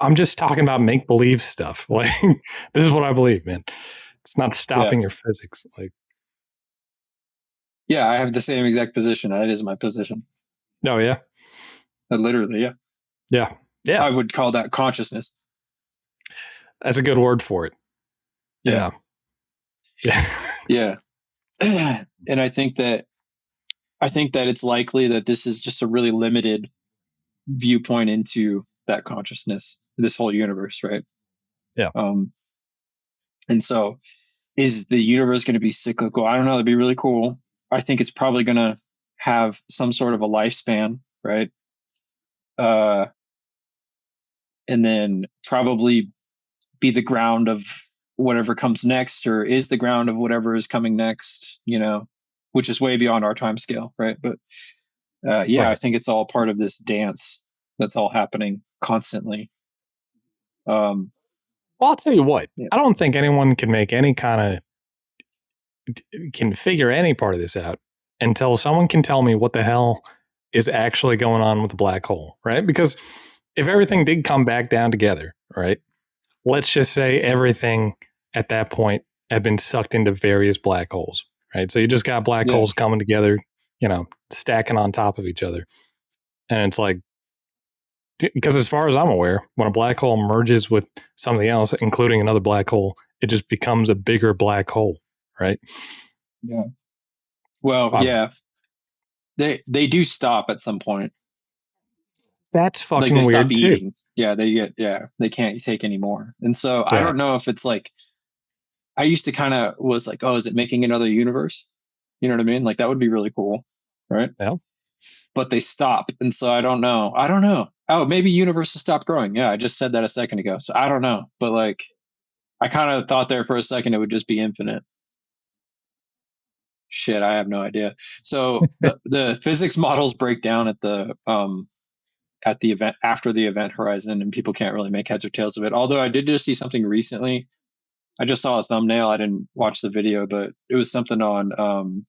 I'm just talking about make believe stuff. Like this is what I believe, man. It's not Yeah. stopping your physics. Like, Yeah. I have the same exact position. That is my position. oh yeah, Literally. Yeah. yeah, yeah. I would call that consciousness. That's a good word for it. Yeah. Yeah, yeah, Yeah. And I think that it's likely that this is just a really limited viewpoint into that consciousness, this whole universe, right? yeah. Um, and so, is the universe going to be cyclical? I don't know. That'd be really cool. I think it's probably going to have some sort of a lifespan, right? Uh, and then probably be the ground of whatever comes next, or is the ground of whatever is coming next, which is way beyond our time scale, right? But yeah, I Right. think it's all part of this dance that's all happening constantly. Um, Well, I'll tell you what. yeah, I don't think anyone can make any kind of can figure any part of this out until someone can tell me what the hell is actually going on with the black hole, right? Because if everything did come back down together, right? Let's just say everything at that point had been sucked into various black holes, right? So you just got black yeah, holes coming together, stacking on top of each other. And it's like, because as far as I'm aware, when a black hole merges with something else, including another black hole, it just becomes a bigger black hole, right? yeah. Well, Um, yeah, they do stop at some point. that's Like they fucking stop weird too. eating. Yeah, they can't take anymore. And so I Yeah. don't know if it's like I used to kind of was like, oh, is it making another universe? You know what I mean? Like that would be really cool, right? Well, But they stop, and so I don't know. I don't know. Oh, maybe universes stop growing. Yeah, I just said that a second ago, so I don't know. But like, I kind of thought there for a second it would just be infinite. Shit, I have no idea. So the physics models break down at the event after the event horizon, and people can't really make heads or tails of it. Although I did just see something recently. I just saw a thumbnail. I didn't watch the video, but it was something on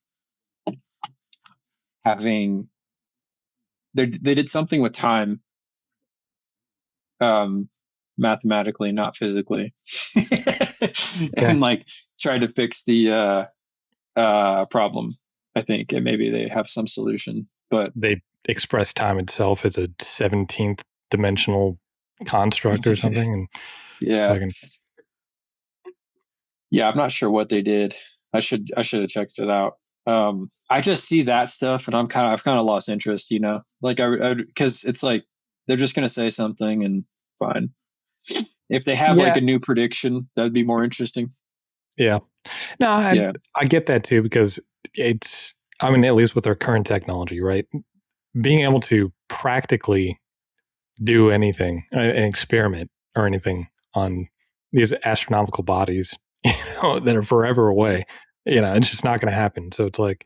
having they did something with time, um, mathematically, not physically, yeah. and like tried to fix the problem. I think, and maybe they have some solution, but They express time itself as a 17th dimensional construct or something. And yeah, fucking, yeah, I'm not sure what they did. I should have checked it out. I just see that stuff, and I've kind of lost interest. Like because it's like they're just gonna say something and fine. If they have like Yeah, a new prediction, that'd be more interesting. yeah. No, Yeah. I get that too because it's. I mean, at least with our current technology, right? Being able to practically do anything, an experiment or anything on these astronomical bodies, that are forever away. It's just not going to happen. So it's like,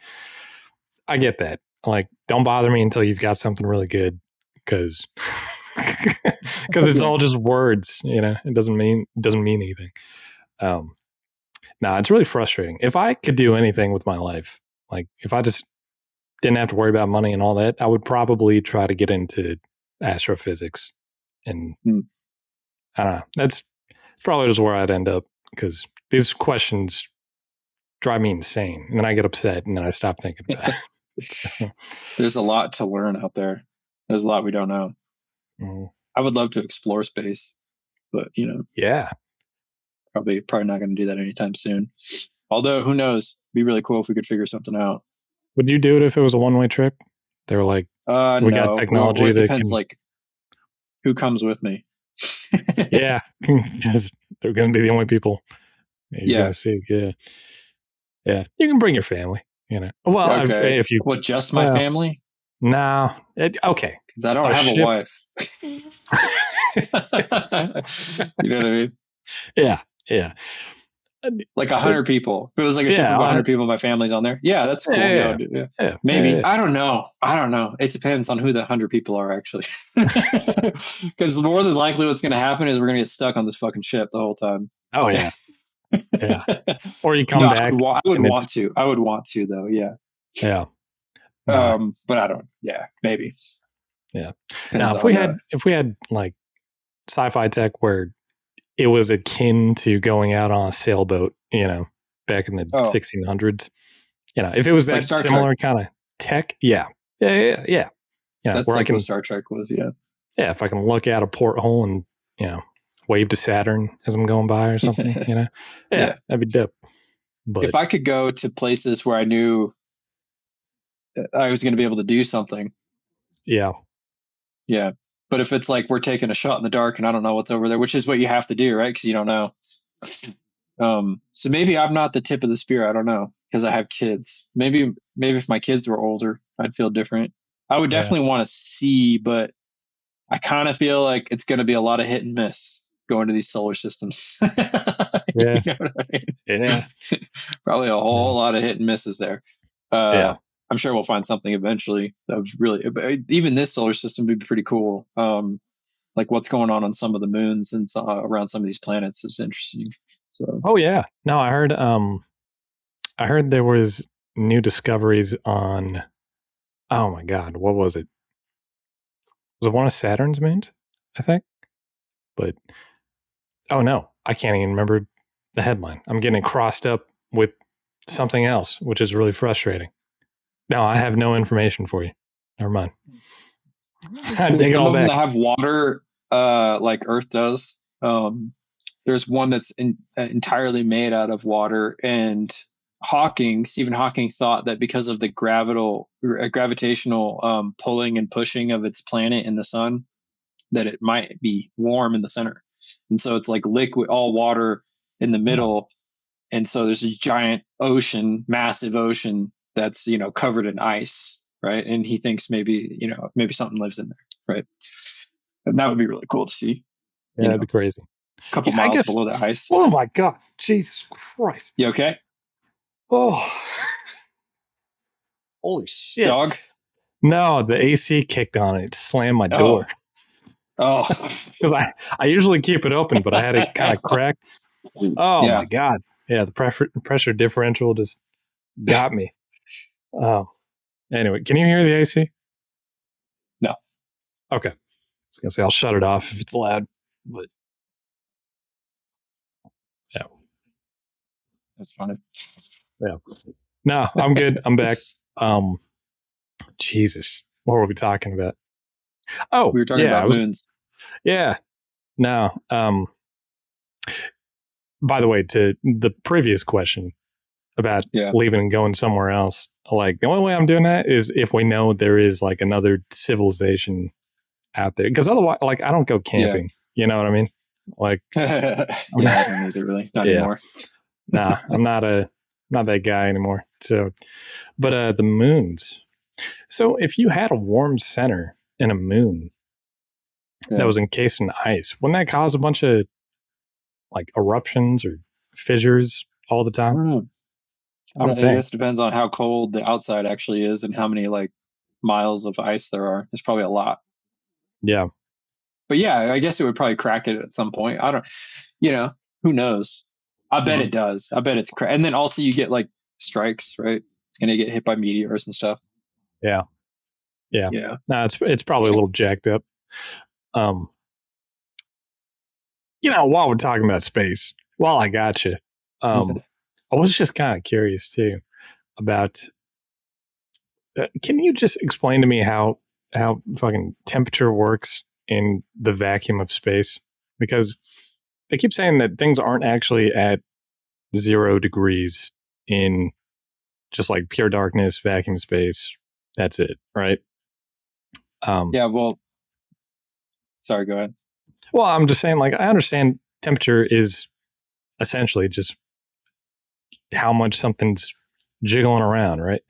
I get that. Like, don't bother me until you've got something really good, because because it's Yeah. all just words. It doesn't mean anything. Um, no, it's really frustrating. If I could do anything with my life, like if I just didn't have to worry about money and all that, I would probably try to get into astrophysics. And Hmm. I don't know. That's probably just where I'd end up because these questions drive me insane. And then I get upset and then I stop thinking about it. There's a lot to learn out there. There's a lot we don't know. Mhm. I would love to explore space, but Yeah. probably not going to do that anytime soon. Although, who knows? It'd be really cool if we could figure something out. Would you do it if it was a one way trip? They were like, we got No. Well, technology it that depends, can, like, who comes with me. yeah, because they're going to be the only people you're going Yeah. to see. Yeah. Yeah. You can bring your family, Well, Okay. if you, What, just my well, family? no. Okay. Because I don't A have a ship. wife. You know what I mean? Yeah. Yeah. Like Uh, 100 people. If it was like a ship Yeah. of 100 people, my family's on there. Yeah, that's cool. Yeah, Yeah. yeah. Yeah. Maybe. Yeah. I don't know. It depends on who the 100 people are, actually. Because more than likely what's going to happen is we're going to get stuck on this fucking ship the whole time. Oh, yeah. Yeah. Or you No, come back I would and it's, want to. I would want to, though. Yeah. yeah. No. But I don't. Yeah, maybe. Yeah. Now, Depends if we on. had, if we had like sci-fi tech where it was akin to going out on a sailboat, back in the Oh, 1600s, if it was like that Star Trek. similar kind of tech, yeah. Yeah. Yeah. Yeah. That's Where I like what can, Star Trek was. Yeah. yeah, if I can look out a porthole and, wave to Saturn as I'm going by or something, yeah, Yeah. that'd be dope. If But I could go to places where I knew I was going to be able to do something. yeah, Yeah. But if it's like we're taking a shot in the dark and I don't know what's over there, which is what you have to do, right? Because you don't know. So maybe I'm not the tip of the spear. I don't know because I have kids. Maybe if my kids were older, I'd feel different. I would yeah, definitely want to see, but I kind of feel like it's going to be a lot of hit and miss going to these solar systems. You yeah, know what I yeah, mean? Probably a yeah, whole lot of hit and misses there. Uh, yeah. I'm sure we'll find something eventually of really, but even this solar system would be pretty cool. Like what's going on some of the moons and around some of these planets is interesting. So Oh yeah. No, I heard there was new discoveries on. Oh my God, what was it? Was it one of Saturn's moons? I think. But oh no, I can't even remember the headline. I'm getting it crossed up with something else, which is really frustrating. No, I have no information for you. Never mind. I take it some all of them back. that have water, like Earth does. There's one that's entirely made out of water, and Stephen Hawking thought that because of the gravitational pulling and pushing of its planet in the sun, that it might be warm in the center, and so it's like liquid, all water in the Oh, middle, and so there's a giant ocean, massive ocean that's covered in ice, right? And he thinks maybe something lives in there, right? And that would be really cool to see, yeah, that'd be a crazy. couple Yeah, I miles guess. below the ice. Oh my God, Jesus Christ! You okay, Oh, holy shit! dog? No, the AC kicked on it. It slammed my door Oh, oh. because I usually keep it open, but I had it kind of cracked. Oh my Yeah, God! Yeah, the pressure differential just got me. Oh, anyway, can you hear the AC? no, Okay, I was gonna say I'll shut it off if it's loud, but yeah, that's funny. yeah. No, I'm good. I'm back. Um, Jesus, what were we talking about? Oh, We were talking yeah, I about was. moons. Yeah, no. By the way, to the previous question about Yeah, leaving and going somewhere else, like the only way I'm doing that is if we know there is like another civilization out there, because otherwise, like I don't go yeah. camping. You know what I mean? Like, I'm Yeah, not, I don't either really, not yeah, anymore. nah, I'm not that guy anymore. So, but the moons. So, if you had a warm center in a moon that Yeah, was encased in ice, wouldn't that cause a bunch of like eruptions or fissures all the I time? don't know. I would I think. guess it depends on how cold the outside actually is and how many like miles of ice there are. There's probably a lot. Yeah. But yeah, I guess it would probably crack it at some point. I don't, you know, who knows? I bet Mhm. it does. I bet it's and then also you get like strikes, right? It's gonna get hit by meteors and stuff. Yeah. Yeah. Yeah. No, it's probably a little jacked up. Um, while we're talking about space, while I got you, um, I was just kind of curious too about. Can you just explain to me how fucking temperature works in the vacuum of space? Because they keep saying that things aren't actually at 0 degrees in just like pure darkness, vacuum space. That's it, right? Um, Yeah. Well, sorry. Go ahead. well, I'm just saying, like, I understand temperature is essentially just how much something's jiggling around, right?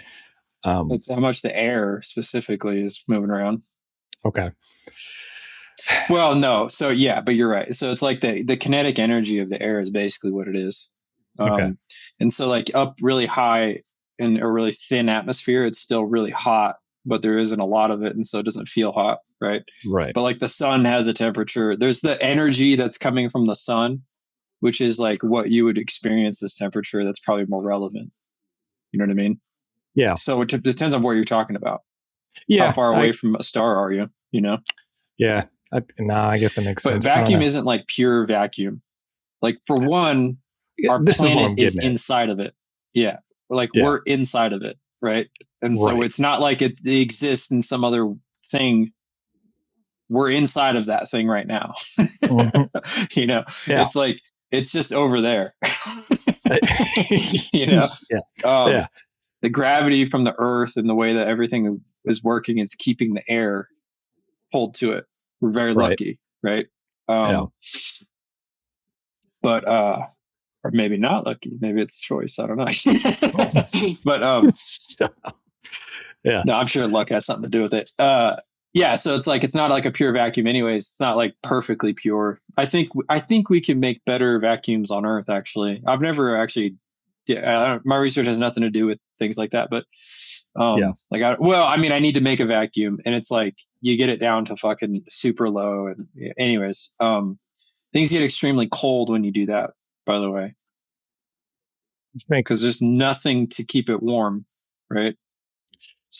Um, It's how much the air specifically is moving around. okay, Well, no. So yeah, but you're right. So it's like the kinetic energy of the air is basically what it is. okay, Um, and so like up really high in a really thin atmosphere, it's still really hot, but there isn't a lot of it, and so it doesn't feel hot, right? right, But like the sun has a temperature. There's the energy that's coming from the sun, which is like what you would experience as temperature. That's probably more relevant. You know what I mean? yeah, So it depends on what you're talking about. How yeah, far away from a star are you? You know? yeah. I guess that makes But sense. I don't vacuum know. isn't like pure vacuum. Like for one, Yeah, our this is what planet I'm is getting at. inside of it. Yeah. Like Yeah, we're inside of it, right? And so right. it's not like it exists in some other thing. We're inside of that thing right now. Hmm. You know, Yeah, it's like it's just over there. You know, yeah, um, yeah. the gravity from the earth and the way that everything is working is keeping the air pulled to it. We're very Right. lucky, right? Yeah. Um, but or maybe not lucky. Maybe it's a choice. I don't know. But Yeah. no, I'm sure luck has something to do with it. Yeah, so it's like it's not like a pure vacuum, anyways. It's not like perfectly pure. I think we can make better vacuums on Earth. Actually, I've never actually. Yeah, my research has nothing to do with things like that, but Yeah. like I mean, I need to make a vacuum, and it's like you get it down to fucking super low, and anyways, things get extremely cold when you do that. By the way, Which because makes there's nothing to keep it warm, right?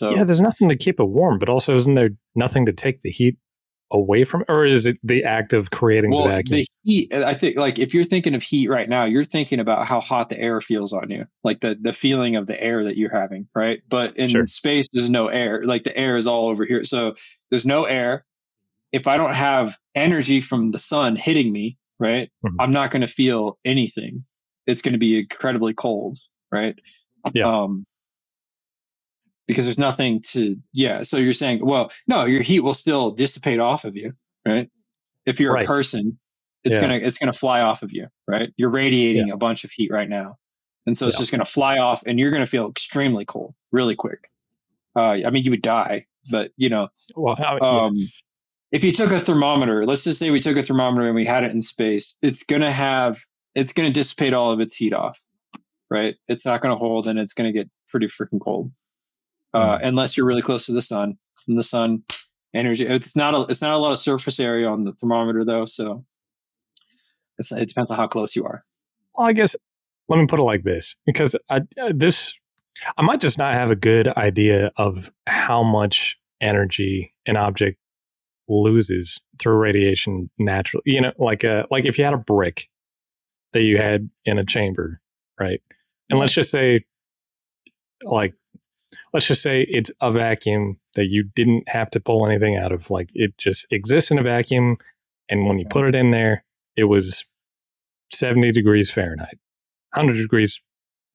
yeah, So, there's nothing to keep it warm, but also isn't there nothing to take the heat away from it? Or is it the act of creating the well, vacuum? the heat, I think, like if you're thinking of heat right now, you're thinking about how hot the air feels on you, like the feeling of the air that you're having, right? But in Sure. space, there's no air. Like the air is all over here. So there's no air. If I don't have energy from the sun hitting me, right, Mhm. I'm not going to feel anything. It's going to be incredibly cold, right? Yeah. Um, because there's nothing to, yeah. So you're saying, well, no, your heat will still dissipate off of you, right? If you're a Right. person, Yeah. it's gonna fly off of you, right? You're Yeah. radiating a bunch of heat right now, and so it's Yeah. just gonna fly off, and you're gonna feel extremely cold really quick. I mean, you would die, but Well, yeah. um, if you took a thermometer, let's just say we took a thermometer and we had it in space, it's gonna dissipate all of its heat off, right? It's not gonna hold, and it's gonna get pretty freaking cold, Mhm. unless you're really close to the sun. And the sun energy, it's not a lot of surface area on the thermometer though, so it depends on how close you are. Well, I guess let me put it like this, because I might just not have a good idea of how much energy an object loses through radiation naturally. Like if you had a brick that you had in a chamber, right? And Yeah. like let's just say it's a vacuum that you didn't have to pull anything out of. Like it just exists in a vacuum, and when you Yeah. put it in there, it was 70 degrees Fahrenheit, 100 degrees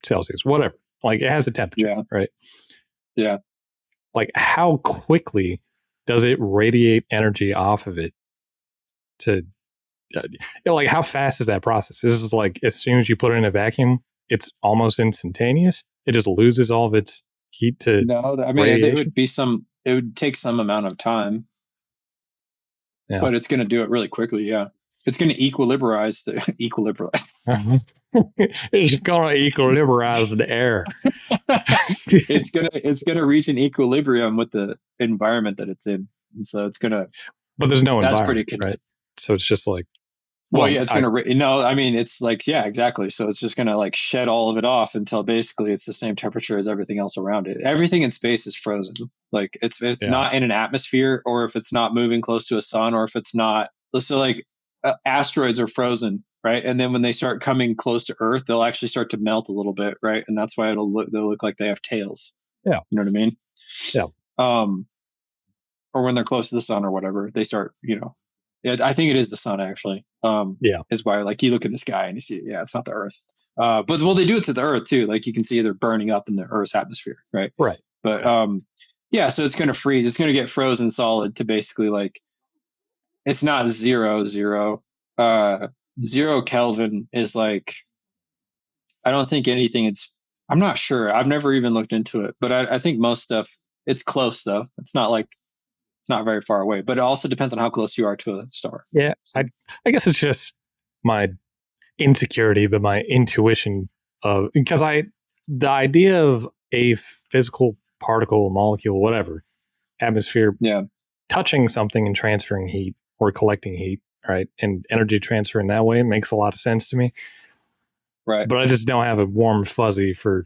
Celsius, whatever. Like it has a temperature, Yeah. right? Yeah. Like how quickly does it radiate energy off of it to like how fast is that process? This is like as soon as you put it in a vacuum, it's almost instantaneous. It just loses all of its heat to No, I mean it radiation. would be some. It would take some amount of time, Yeah. but it's going to do it really quickly. Yeah, it's going to equilibrize the equilibrize. It's gonna equilibrize the air. It's gonna reach an equilibrium with the environment that it's in, and so it's gonna. But there's no That's pretty. environment, right? So it's just like, Well, well, yeah, it's gonna. No, I mean, it's like, yeah, exactly. So it's just gonna like shed all of it off until basically it's the same temperature as everything else around it. Everything in space is frozen. Like it's yeah, not in an atmosphere, or if it's not moving close to a sun, or if it's not. So like asteroids are frozen, right? And then when they start coming close to Earth, they'll actually start to melt a little bit, right? And that's why they'll look like they have tails. yeah, You know what I mean? yeah, Um, or when they're close to the sun or whatever, they start, I think it is the sun actually. yeah. Is why like you look in the sky and you see, yeah, it's not the Earth. But well, they do it to the Earth too. Like you can see they're burning up in the Earth's atmosphere, right? Right, But right. yeah, so it's going to freeze. It's going to get frozen solid to basically like it's not zero zero. Uh, 0 Kelvin is like I don't think anything. I'm not sure. I've never even looked into it, but I think most stuff. It's close though. It's not like it's not very far away, but it also depends on how close you are to a star. Yeah, So I guess it's just my insecurity, but my intuition of because the idea of a physical particle, molecule, whatever, atmosphere yeah, touching something and transferring heat or collecting heat, right, and energy transfer in that way makes a lot of sense to me. right, But I just don't have a warm fuzzy for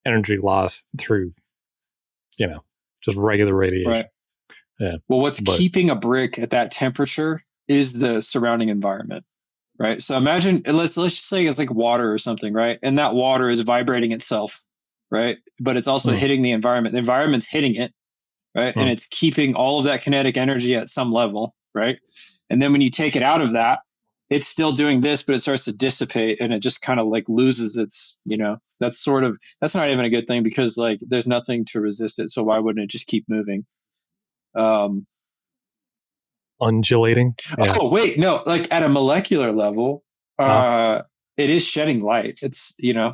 energy loss through just regular radiation. right. Yeah, Well, what's but keeping a brick at that temperature is the surrounding environment, right? So imagine let's just say it's like water or something, right? And that water is vibrating itself, right? But it's also mm, hitting the environment. The environment's hitting it, right? And mm, it's keeping all of that kinetic energy at some level, right? And then when you take it out of that, it's still doing this, but it starts to dissipate and it just kind of like loses its, that's not even a good thing because like there's nothing to resist it. So why wouldn't it just keep moving? Um, undulating. Yeah. oh, wait, no, like at a molecular level, Uh, uh, it is shedding light.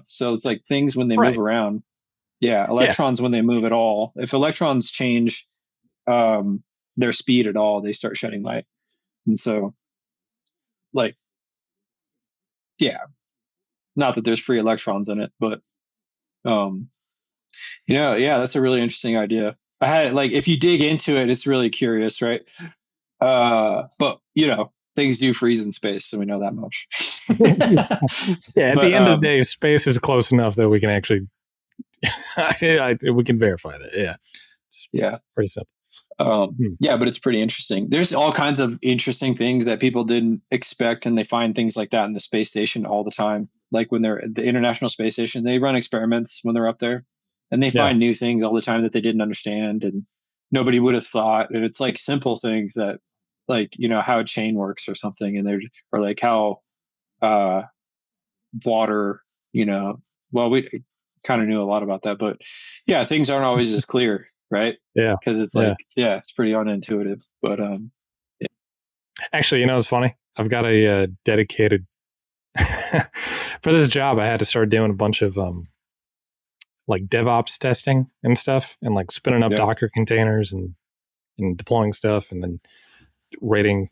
So it's like things when they move right. around. Yeah. Yeah. Electrons when they move at all. If electrons change, um, their speed at all, they start shedding light. And so, like, yeah, not that there's free electrons in it, but um, yeah, that's a really interesting idea. I had like if you dig into it, it's really curious, right? But things do freeze in space, so we know that much. Yeah. At But the end of the day, space is close enough that we can actually we can verify that. Yeah. It's yeah, pretty simple. Hmm. yeah, but it's pretty interesting. There's all kinds of interesting things that people didn't expect, and they find things like that in the space station all the time. Like when they're at the International Space Station, they run experiments when they're up there, and they Yeah. find new things all the time that they didn't understand and nobody would have thought. And it's like simple things that, like how a chain works or something, and they're or like how uh, water, you know, well, we kind of knew a lot about that, but yeah, things aren't always as clear, right? Yeah. Because it's Yeah. like, yeah, it's pretty unintuitive, but yeah. Actually, it's funny. I've got a dedicated for this job. I had to start doing a bunch of like DevOps testing and stuff, and like spinning up Yeah. Docker containers and deploying stuff, and then rating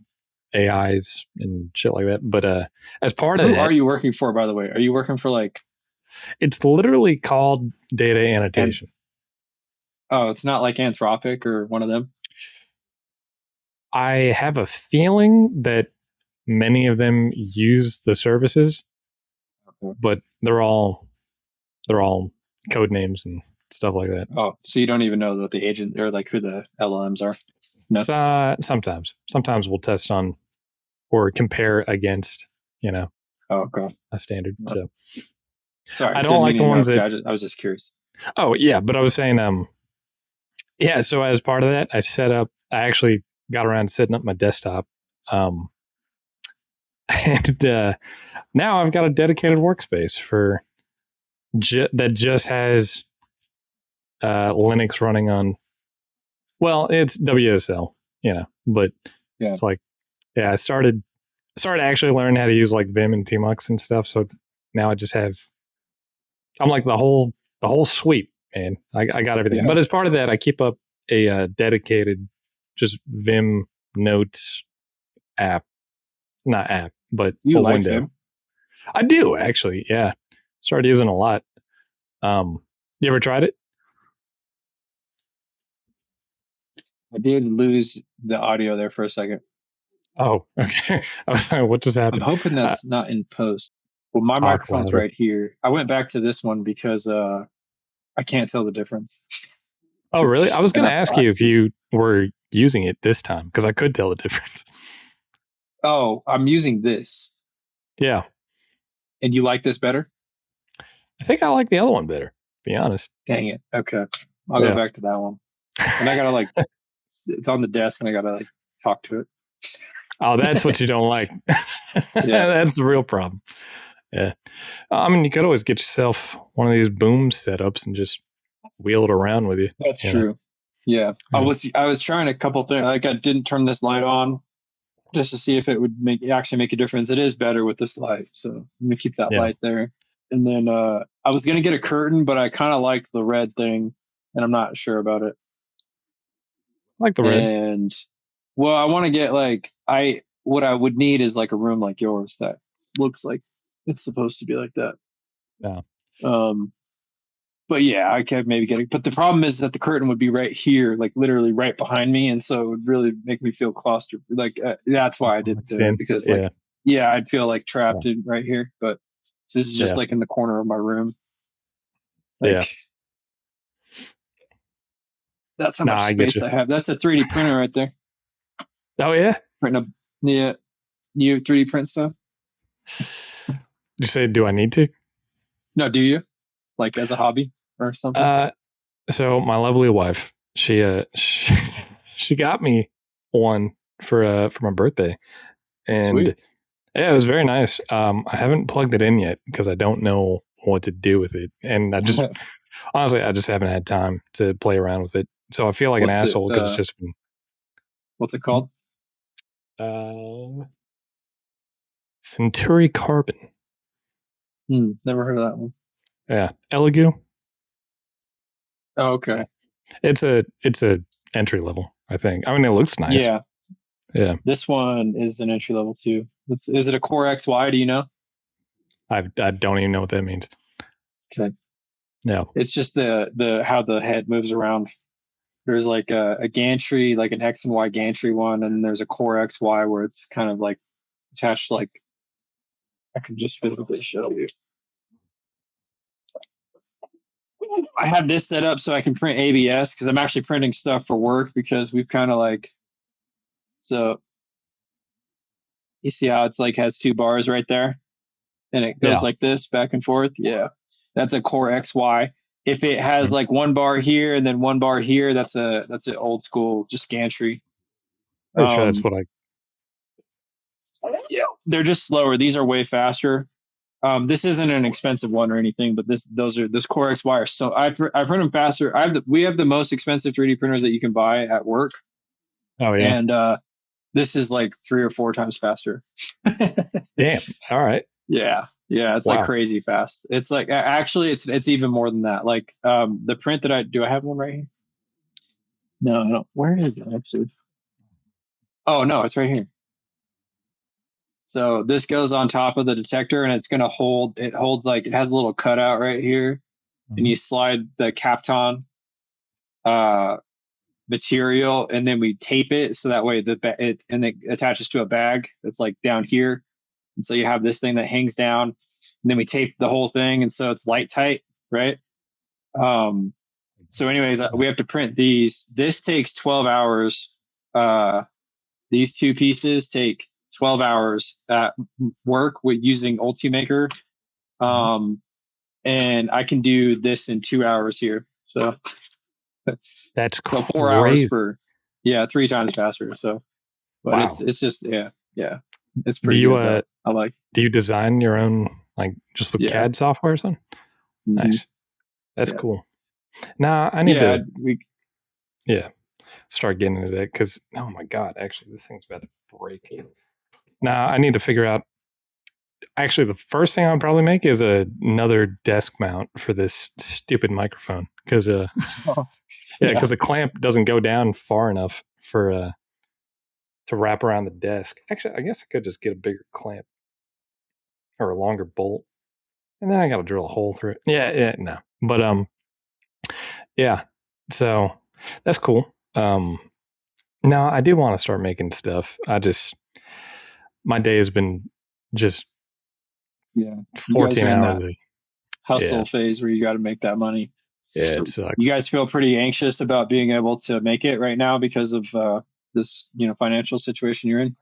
AIs and shit like that. But as part of Who are that, you working for, by the way? Are you working for like, it's literally called data and annotation. oh, it's not like Anthropic or one of them? I have a feeling that many of them use the services, Okay. but they're all code names and stuff like that. Oh, so you don't even know what the agent or like who the LLMs are? No. So sometimes we'll test on or compare against, you know, Oh, okay. a standard. So Sorry, I don't didn't mean like to the ones interrupt you. that. I was just curious. Oh yeah, but I was saying, yeah. So as part of that, I actually got around to setting up my desktop, um, and now I've got a dedicated workspace for that just has Linux running on. Well, it's WSL, but Yeah. it's like yeah, I started actually learning how to use like Vim and Tmux and stuff. So now I just have I'm like the whole suite, man. I got everything. Yeah. But as part of that, I keep up a dedicated just Vim notes app, not app, but You a like window. Vim? I do actually. Yeah, started using a lot. Um, you ever tried it? I did lose the audio there for a second. Oh, okay. I was like, what just I'm happened? hoping that's not in post. Well, my Talk microphone's louder. right here. I went back to this one because I can't tell the difference. Oh, really? I was And going to ask you if you were using it this time because I could tell the difference. oh, I'm using this. Yeah, And you like this better? I think I like the other one better. To be honest. Dang it. Okay. I'll go Yeah. back to that one. And I gotta like it's on the desk and I gotta like talk to Oh, that's it. what you don't like. Yeah, That's the real problem. Yeah. I mean, you could always get yourself one of these boom setups and just wheel it around with you. that's You know. true. Yeah. I Yeah. was trying a couple things. Like I didn't turn this light on just to see if it would make a difference. It is better with this light. So I'm gonna keep that Yeah. light there. And then I was gonna get a curtain, but I kinda liked the red thing and I'm not sure about it. I like the red. And well, I want to get like I what I would need is like a room like yours that looks like it's supposed to be like that. Yeah. Um, but yeah, I could maybe get it. But the problem is that the curtain would be right here, like literally right behind me, and so it would really make me feel claustrophobic. Like that's why I didn't Mixed do it in. because like Yeah. yeah, I'd feel like Yeah. trapped in right here. But this is just Yeah. like in the corner of my room. Yeah. Like that's how Nah, much I get space you. I have. That's a 3D printer right there. Oh yeah. Printing a yeah, you 3D print stuff? You say, do I need to? No, do you? Like as a hobby or something? Uh, so my lovely wife, she got me one for my birthday, and Sweet. yeah, it was very nice. I haven't plugged it in yet because I don't know what to do with it, and I just honestly I just haven't had time to play around with it. So I feel like an what's it asshole because it's just been what's it called? uh, Centuri Carbon. Never heard of that one. Yeah, Elegoo. Oh, okay. It's a entry level. I think. I mean, it looks nice. Yeah. Yeah, This one is an entry level too. Is it a Core XY? Do you know? I don't even know what that means. Okay. Yeah. It's just the how the head moves around. There's like a gantry, like an X and Y gantry one, and there's a Core XY where it's kind of like attached. Like I can just physically show you. I have this set up so I can print ABS because I'm actually printing stuff for work because we've kind of like so you see how it's like has two bars right there and it goes Yeah. like this back and forth. Yeah, that's a Core XY. If it has Mhm. like one bar here and then one bar here, that's an old school just gantry. Pretty sure that's Um, what I. yeah, they're just slower. These are way faster. This isn't an expensive one or anything, but this Core XY are so I print them faster. We have the most expensive 3D printers that you can buy at work, Oh yeah. and this is like 3 or 4 times faster. Damn. All right. Yeah, yeah, it's like Wow. crazy fast. It's like actually it's even more than that. Like the print that I do, I have one right here. No, no, where is it actually? Oh no, it's right here. So this goes on top of the detector, and it's gonna hold. It holds like it has a little cutout right here, and Mhm. you slide the Kapton uh, material, and then we tape it so that way it attaches to a bag that's like down here, and so you have this thing that hangs down, and then we tape the whole thing, and so it's light tight, right? Um, so, anyways, we have to print these. This takes 12 hours. Uh, these two pieces take 12 hours at work with using Ultimaker. Mhm. Um, and I can do this in 2 hours here. That's So 4 hours crazy. per, yeah, 3 times faster. So, but Wow. it's just, yeah, yeah, it's Do pretty you good though. I like, do you design your own like just with yeah, CAD software or something? hmm Nice. That's yeah, cool. Nah, I need yeah. to yeah start getting into that because oh my god, actually this thing's about to break. Now I need to figure out. Actually, the first thing I'll probably make is another desk mount for this stupid microphone because Oh, yeah, yeah. because the clamp doesn't go down far enough for to wrap around the desk. Actually, I guess I could just get a bigger clamp or a longer bolt, and then I got to drill a hole through it. Yeah, yeah, no, but yeah. So that's cool. No, I do want to start making stuff. I just my day has been just Yeah. You guys 14 are in hours. that Yeah, hustle phase where you got to make that money. yeah, it You sucks. guys feel pretty anxious about being able to make it right now because of this, financial situation you're in.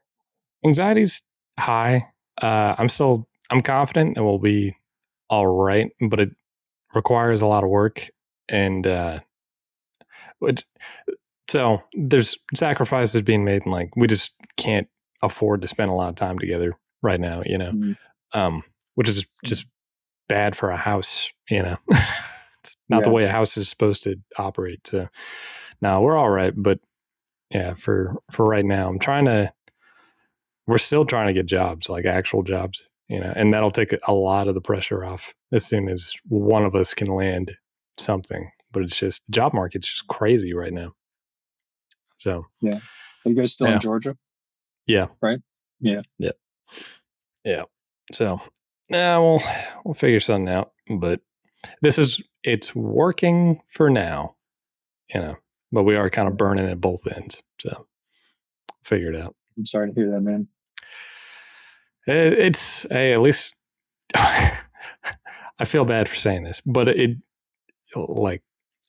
Anxiety's high. I'm confident that we'll be all right, but it requires a lot of work, and it, so there's sacrifices being made, and like we just can't afford to spend a lot of time together right now, Mm, um, which is so, just bad for a house, It's not the yeah. way a house is supposed to operate. So now we're all right, but yeah, for right now, we're still trying to get jobs, like actual jobs, and that'll take a lot of the pressure off as soon as one of us can land something. But it's just the job market's just crazy right now. So Yeah. Are you guys still in yeah, Georgia, yeah, right? Yeah. yeah, yeah. So yeah, we'll figure something out. But it's working for now, you know. But we are kind of Yeah. burning at both ends. So figure it out. I'm sorry to hear that, man. It's hey, at least I feel bad for saying this, but like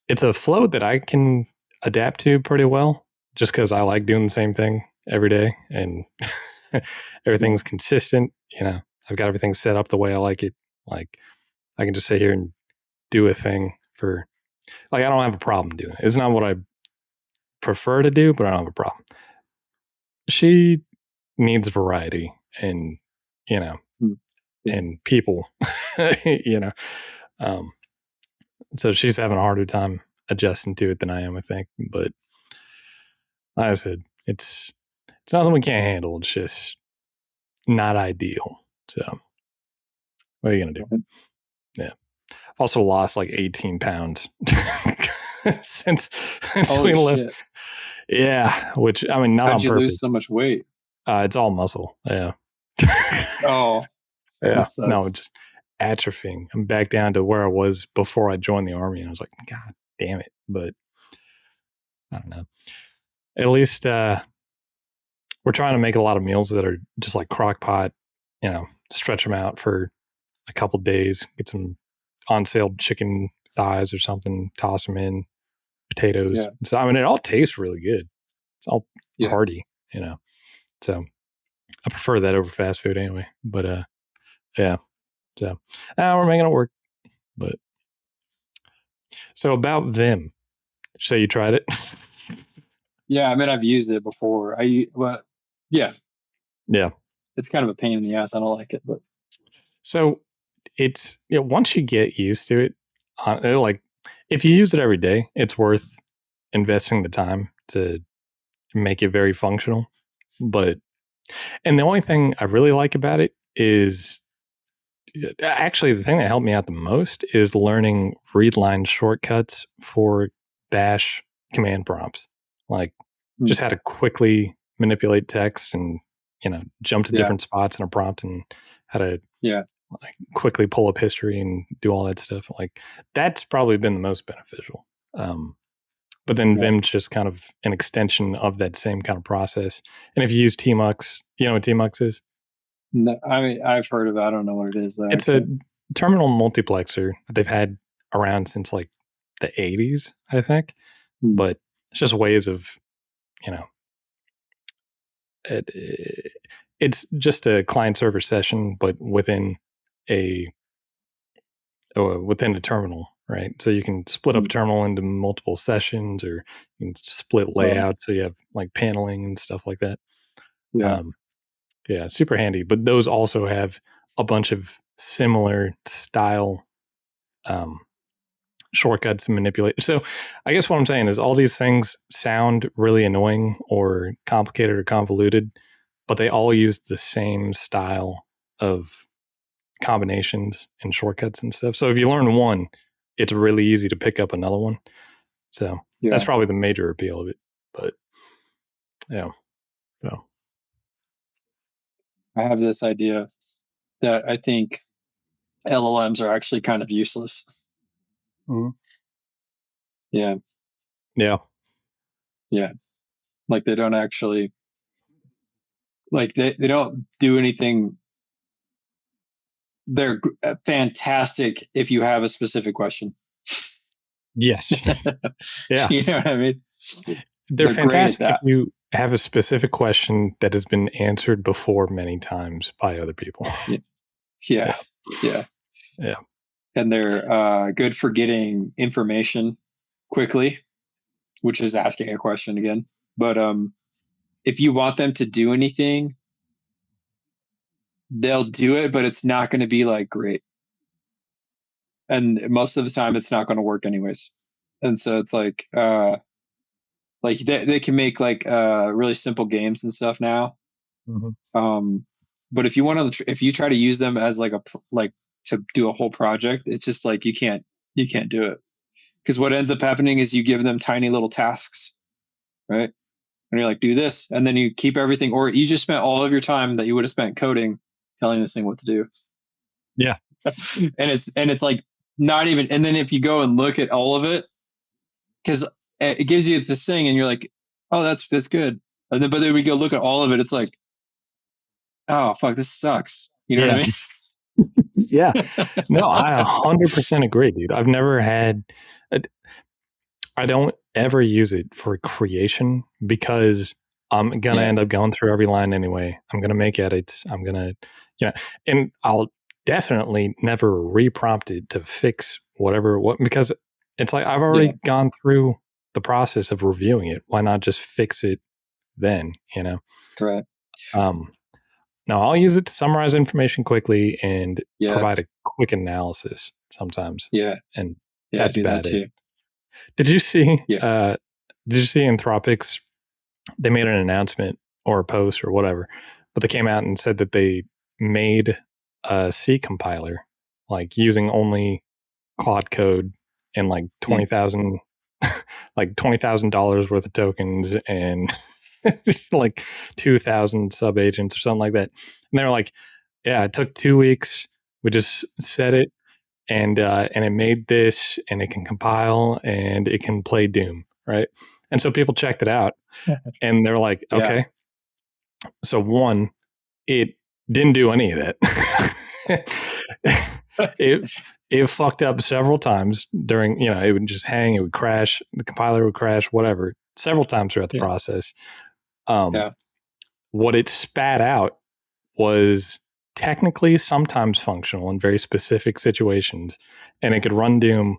it's a flow that I can adapt to pretty well just because I like doing the same thing every day and Yeah. everything's consistent. I've got everything set up the way I like it. Like I can just sit here and do a thing for, like, I don't have a problem doing it. It's not what I prefer to do, but I don't have a problem. She needs variety and, you know, Mm, yeah. and people, you know. Um, so she's having a harder time adjusting to it than I am, I think. But like I said, it's nothing we can't handle. It's just not ideal. So what are you gonna do? Right. Yeah. Also lost like 18 pounds since since we Holy left. shit. Yeah, which I mean, not How'd on you lose purpose. so much weight? It's all muscle. Yeah. Oh, that Yeah. No, sucks. just atrophying. I'm back down to where I was before I joined the army, and I was like, God damn it. But I don't know. At least we're trying to make a lot of meals that are just like crock pot. Stretch them out for a couple days, get some on sale chicken thighs or something, toss them in, potatoes. Yeah. So I mean, it all tastes really good. It's all Yeah. hearty, So I prefer that over fast food anyway. But yeah. So we're making it work. But so about Vim, say you tried it. Yeah. I mean, I've used it before. Well, yeah, Yeah. it's kind of a pain in the ass. I don't like it, but So it's once you get used to it, like if you use it every day, it's worth investing the time to make it very functional. But and the only thing I really like about it is actually the thing that helped me out the most is learning read line shortcuts for bash command prompts. Like hmm, just how to quickly manipulate text and jump to yeah. different spots in a prompt and how to Yeah. like quickly pull up history and do all that stuff. Like that's probably been the most beneficial. Um, but then Yeah. Vim's just kind of an extension of that same kind of process. And if you use Tmux, you know what Tmux is? No, I mean, I've heard of it. I don't know what it is though, It's a actually. terminal multiplexer that they've had around since like the 80s, I think. Hmm, But it's just ways of, you know, it, it's just a client server session, but a within a terminal, right? So you can split up hmm. a terminal into multiple sessions, or you can split Oh, layout so you have like paneling and stuff like that. yeah. Um, yeah, super handy. But those also have a bunch of similar style um, shortcuts to manipulate. So I guess what I'm saying is all these things sound really annoying or complicated or convoluted, but they all use the same style of combinations and shortcuts and stuff. So if you learn one, it's really easy to pick up another one. So that's Yeah. probably the major appeal of it. But yeah, so I have this idea that I think LLMs are actually kind of useless. mhm. Yeah. Yeah, Yeah. Like they don't actually, like they don't do anything. They're fantastic if you have a specific question. yes, yeah. You know what I mean? They're They're great at fantastic if that. you have a specific question that has been answered before many times by other people. Yeah. Yeah. Yeah, Yeah. yeah, And they're good for getting information quickly, which is asking a question again. But if you want them to do anything, they'll do it, but it's not going to be like great. And most of the time, it's not going to work anyways. And so it's like they can make like really simple games and stuff now. hmm Um, but if you want to, if you try to use them as like like to do a whole project, it's just like you can't do it, because what ends up happening is you give them tiny little tasks, right? And you're like, do this, and then you keep everything, or you just spent all of your time that you would have spent coding telling this thing what to do. yeah, And it's like not even. And then if you go and look at all of it, because it gives you this thing, and you're like, oh, that's good. And then, but then we go look at all of it, it's like, oh fuck, this sucks. You know what yeah, I yeah. No, mean? I 100% agree, dude. I've never had. I don't ever use it for creation because I'm gonna Yeah, end up going through every line anyway. I'm gonna make edits. I'm gonna, you know, and I'll definitely never reprompt it to fix what because it's like I've yeah, already gone through the process of reviewing it. Why not just fix it then? You know. right. Um, Now I'll use it to summarize information quickly and Yeah, provide a quick analysis sometimes, yeah, and yeah. I that's do that about it. too. Did you see? Yeah. Did you see Anthropic's? They made an announcement or a post or whatever, but they came out and said that they made a C compiler, like using only Claude code and like Hmm. 20,000, like $20,000 worth of tokens and like 2,000 sub agents or something like that. And they were like, "Yeah, it took 2 weeks. We just set it, and it made this, and it can compile, and it can play Doom, right?" And so people checked it out, and they're like, Yeah, "Okay, so one, it didn't do any of that. it it fucked up several times during, it would just hang, it would crash, the compiler would crash, whatever, several times throughout the yeah, process. Um, yeah, what it spat out was technically sometimes functional in very specific situations, and it could run Doom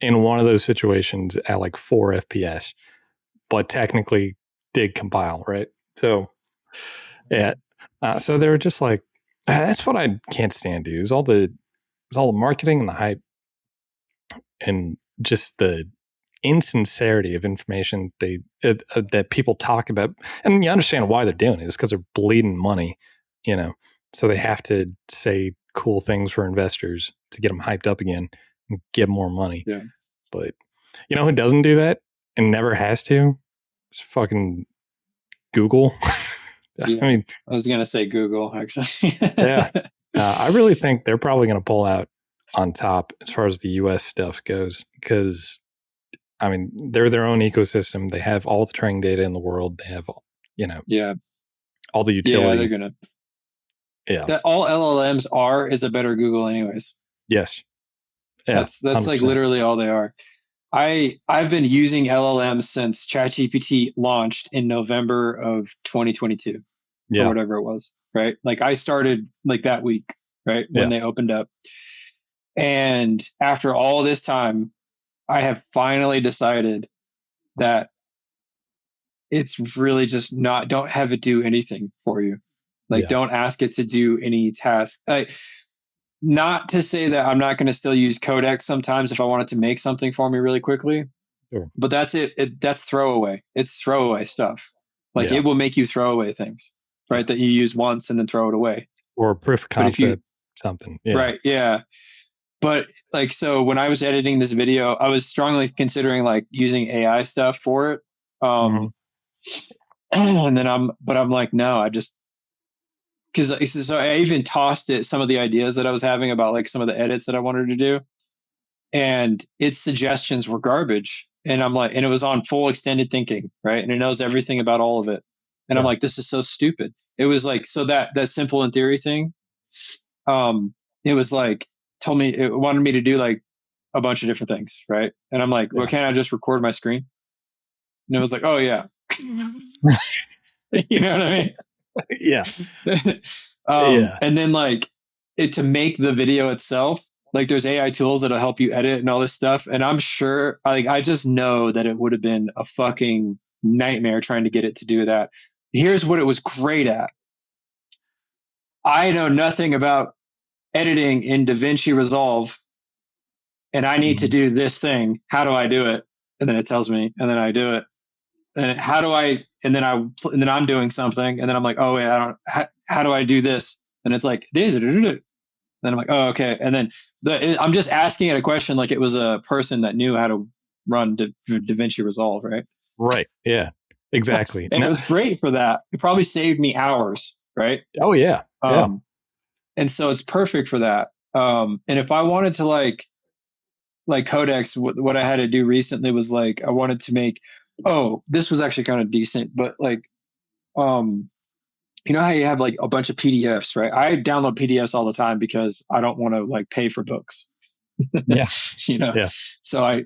in one of those situations at like 4 FPS, but technically did compile, right? So yeah. So they were just like, that's what I can't stand, dude. Is all the marketing and the hype and just the insincerity of information that people talk about, and you understand why they're doing it. It's because they're bleeding money, you know. So they have to say cool things for investors to get them hyped up again and get more money. yeah, But who doesn't do that and never has to? It's fucking Google. I yeah. mean, I was gonna say Google actually. yeah. I really think they're probably going to pull out on top as far as the US stuff goes because, I mean, they're their own ecosystem. They have all the training data in the world. They have, you know, Yeah, all the yeah. They're utility. gonna. Yeah. That all LLMs are is a better Google, anyways. Yes. Yeah. That's like 100%. literally all they are. I've been using LLMs since ChatGPT launched in November of 2022 or Yeah. whatever it was, right? Like I started like that week, right? When Yeah. they opened up. And after all this time, I have finally decided that it's really just not, don't have it do anything for you. Like, Yeah. don't ask it to do any task. Like, not to say that I'm not going to still use Codex sometimes if I wanted to make something for me really quickly, Sure. but that's it. That's throwaway. It's throwaway stuff. Like, Yeah. it will make you throw away things. right? That you use once and then throw it away. Or proof of But if you, concept, something. Yeah. right, yeah. But like, so when I was editing this video, I was strongly considering like using AI stuff for it. Mm-hmm. And then but I'm like, no, I just, because so I even tossed it some of the ideas that I was having about like some of the edits that I wanted to do, and its suggestions were garbage. And I'm like, and it was on full extended thinking, right? And it knows everything about all of it. And I'm Yeah. like, this is so stupid. It was like, so that simple in theory thing, um, it was like told me it wanted me to do like a bunch of different things, right? And I'm like, well, Yeah. can't I just record my screen? And it was like, oh yeah, you know what I mean? Yeah. Yeah. And then like to make the video itself, like there's AI tools that'll help you edit and all this stuff. And I'm sure, like, I just know that it would have been a fucking nightmare trying to get it to do that. Here's what it was great at. I know nothing about editing in DaVinci Resolve, and I need to Mm-hmm. do this thing. How do I do it? And then it tells me, and then I do it. And how do I? And then I'm doing something, and then I'm like, oh wait, I don't. How do I do this? And it's like this. Then I'm like, oh, okay. And then I'm just asking it a question like it was a person that knew how to run DaVinci Resolve, right? Right. Yeah. Exactly. And it No. was great for that. It probably saved me hours, right? Oh yeah. Yeah. Um, and so it's perfect for that. And if I wanted to like Codex, what I had to do recently was like I wanted to make. Oh, this was actually kind of decent, but like, um, you know how you have like a bunch of PDFs, right? I download PDFs all the time because I don't want to like pay for books. Yeah. you know, Yeah. so I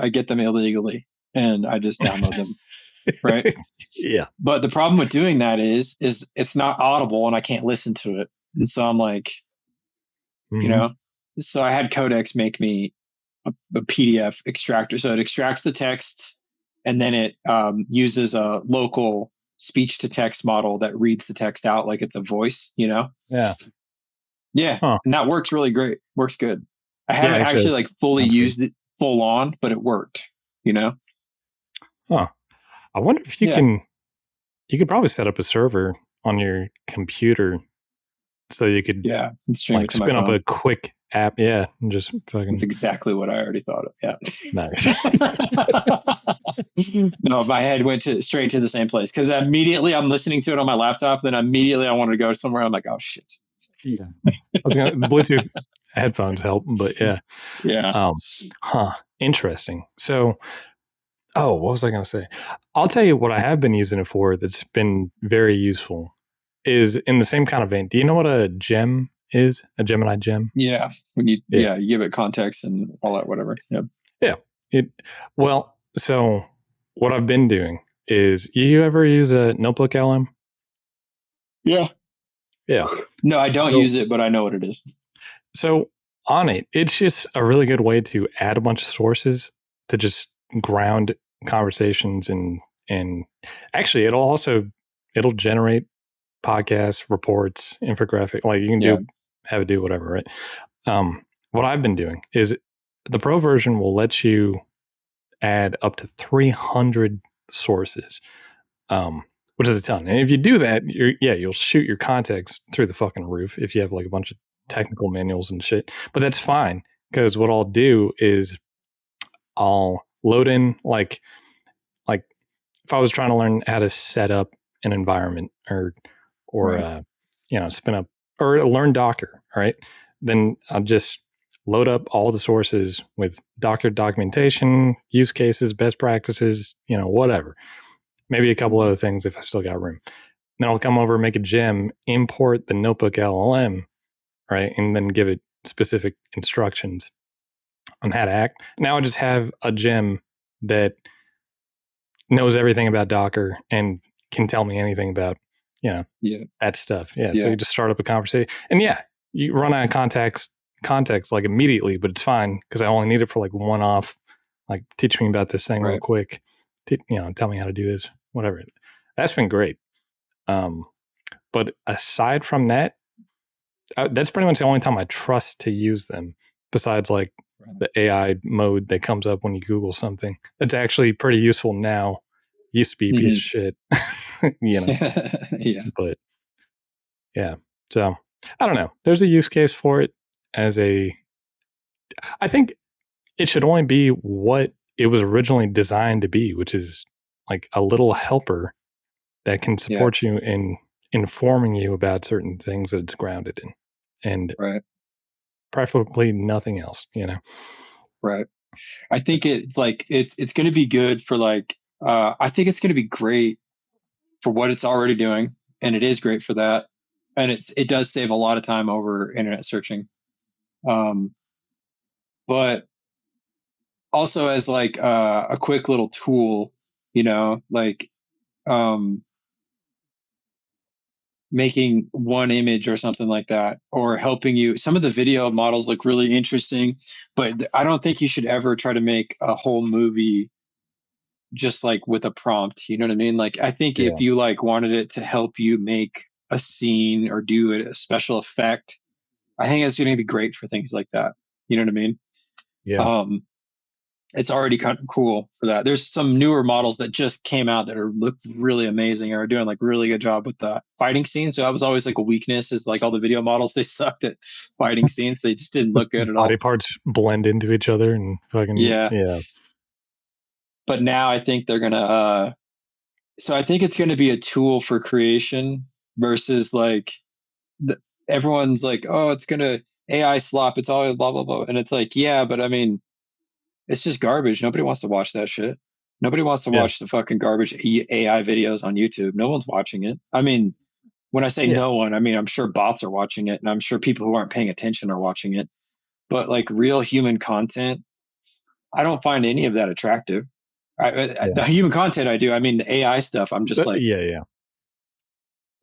get them illegally and I just download them, right? Yeah. But the problem with doing that is it's not Audible and I can't listen to it, and so I'm like, you Mm-hmm. know, so I had Codex make me a PDF extractor, so it extracts the text and then it uses a local speech to text model that reads the text out like it's a voice, you know? Yeah. Yeah, Huh. and that works really great. Works good. I Yeah. haven't Actually, actually that like fully sounds good. used it full on, but it worked, you know? Huh. I wonder if Yeah. you could probably set up a server on your computer so you could Yeah. And stream it like to my spin up a phone. quick app. Yeah. And just That's fucking exactly what I already thought of. Yeah. nice. No, my head went straight to the same place because immediately I'm listening to it on my laptop. Then immediately I wanted to go somewhere. I'm like, oh shit. Yeah. The Bluetooth headphones help, but yeah. Yeah. Um, huh. Interesting. So, oh, what was I going to say? I'll tell you what I have been using it for that's been very useful is in the same kind of vein. Do you know what a gem is? A Gemini gem? Yeah. Yeah. You give it context and all that, whatever. Yeah. Yeah. It, well, so what I've been doing is you ever use a notebook LM? Yeah. Yeah. No, I don't So, use it, but I know what it is. so on it, it's just a really good way to add a bunch of sources to just ground conversations and actually it'll generate podcasts, reports, infographic. Like you can Yeah. have it do whatever, right? What I've been doing is the pro version will let you add up to 300 sources, which is a ton. And if you do that, you'll shoot your context through the fucking roof if you have like a bunch of technical manuals and shit. But that's fine because what I'll do is I'll load in like if I was trying to learn how to set up an environment or Right. spin up or learn Docker, all right? Then I'll just load up all the sources with Docker documentation, use cases, best practices, whatever. Maybe a couple other things if I still got room. Then I'll come over, make a gem, import the notebook LLM, right? And then give it specific instructions on how to act. Now I just have a gem that knows everything about Docker and can tell me anything about, Yeah. that stuff. Yeah. So Yeah. you just start up a conversation. And yeah, you run out of context like immediately, but it's fine because I only need it for like one off, like teach me about this thing real Right. quick. Tell me how to do this, whatever. That's been great. But aside from that, that's pretty much the only time I trust to use them besides like the AI mode that comes up when you Google something. That's actually pretty useful now. Used to be a piece of shit, Yeah. but Yeah. So I don't know. There's a use case for it as a. I think it should only be what it was originally designed to be, which is like a little helper that can Yeah, support you in informing you about certain things that it's grounded in, and right, preferably nothing else. You know. right. I think it's like it's going to be good for like I think it's going to be great for what it's already doing, and it is great for that, and it does save a lot of time over internet searching. Um, but also as like a quick little tool, like um, making one image or something like that, or helping you. Some of the video models look really interesting, but I don't think you should ever try to make a whole movie just like with a prompt. You know what I mean? Like I think if Yeah. you like wanted it to help you make a scene or do a special effect, I think it's going to be great for things like that. You know what I mean? Yeah. Um, it's already kind of cool for that. There's some newer models that just came out that are look really amazing or are doing like really good job with the fighting scenes. So that was always like a weakness is like all the video models, they sucked at fighting scenes. They just didn't Just look good at body all. parts blend into each other and fucking Yeah. yeah. But now I think they're going to, so I think it's going to be a tool for creation versus like the, everyone's like, oh, it's going to AI slop. It's all blah, blah, blah. And it's like, yeah, but I mean, it's just garbage. Nobody wants to watch that shit. Nobody wants to Yeah. watch the fucking garbage AI videos on YouTube. No one's watching it. I mean, when I say Yeah. no one, I mean, I'm sure bots are watching it and I'm sure people who aren't paying attention are watching it. But like real human content, I don't find any of that attractive. Yeah. The human content I do, I mean, the AI stuff, I'm just like, Yeah. Yeah.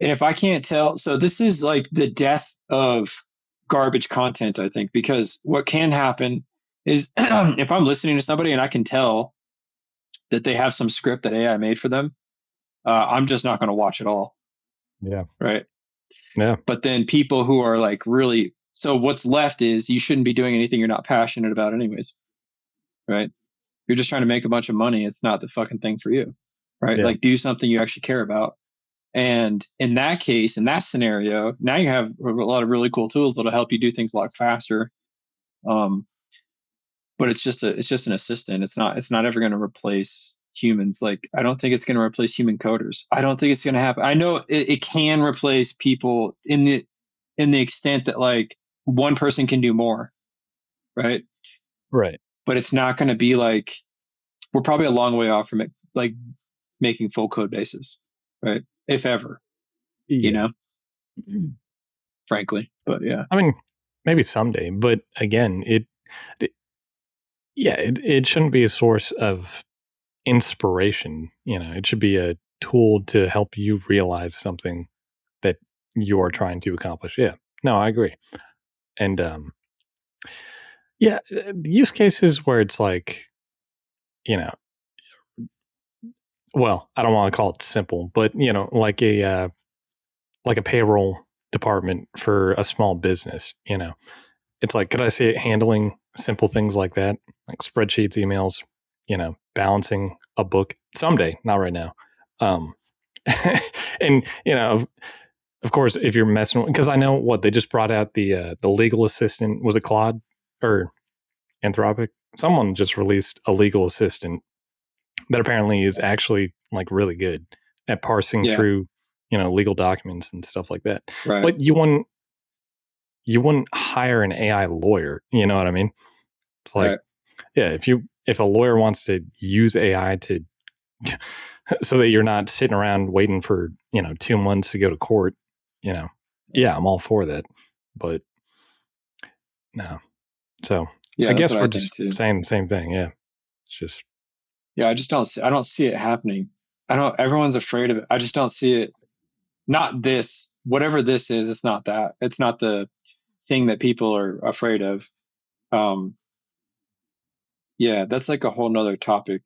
and if I can't tell, so this is like the death of garbage content, I think, because what can happen is if I'm listening to somebody and I can tell that they have some script that AI made for them, I'm just not going to watch it all, Yeah. right? Yeah. But then people who are like really, so what's left is you shouldn't be doing anything you're not passionate about, anyways, right? You're just trying to make a bunch of money. It's not the fucking thing for you, right? Yeah. Like do something you actually care about. And in that case, in that scenario, now you have a lot of really cool tools that'll help you do things a lot faster. Um, but it's just an assistant. It's not ever going to replace humans. Like I don't think it's going to replace human coders. I don't think it's going to happen. I know it can replace people in the extent that like one person can do more, right? Right. But it's not going to be like we're probably a long way off from it, like making full code bases, right? If ever, you Yeah. know, frankly. But yeah, I mean, maybe someday, but again, it yeah, it shouldn't be a source of inspiration. You know, it should be a tool to help you realize something that you're trying to accomplish. Yeah. No, I agree. And yeah, use cases where it's like, you know, well, I don't want to call it simple, but you know, like a payroll department for a small business, you know. It's like, could I see it handling simple things like that? Like spreadsheets, emails, you know, balancing a book someday, not right now. Um and you know, of course, if you're messing with, because I know what they just brought out the legal assistant, was it Claude or Anthropic? Someone just released a legal assistant that apparently is actually like really good at parsing yeah, through, you know, legal documents and stuff like that. right, But you wouldn't hire an AI lawyer, you know what I mean? It's like, right. yeah, if a lawyer wants to use AI to so that you're not sitting around waiting for, you know, 2 months to go to court, you know. Yeah, Yeah, I'm all for that. But no. So, yeah, I that's guess what we're I think just too. saying the same thing, yeah. It's just Yeah, I don't see it happening. I don't. Everyone's afraid of it. I just don't see it. Not this. Whatever this is, it's not that. It's not the thing that people are afraid of. Um, yeah, that's like a whole nother topic.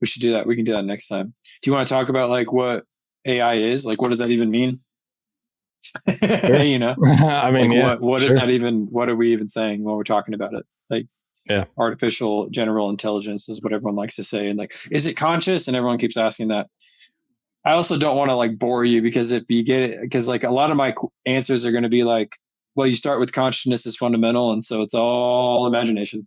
We should do that. We can do that next time. Do you want to talk about like what AI is? Like, what does that even mean? sure. You know, I mean, like yeah, what is sure. that even? What are we even saying when we're talking about it? Like Yeah. artificial general intelligence is what everyone likes to say, and like, is it conscious? And everyone keeps asking that. I also don't want to like bore you because if you get it, because like a lot of my answers are going to be like, well, you start with consciousness is fundamental, and so it's all imagination.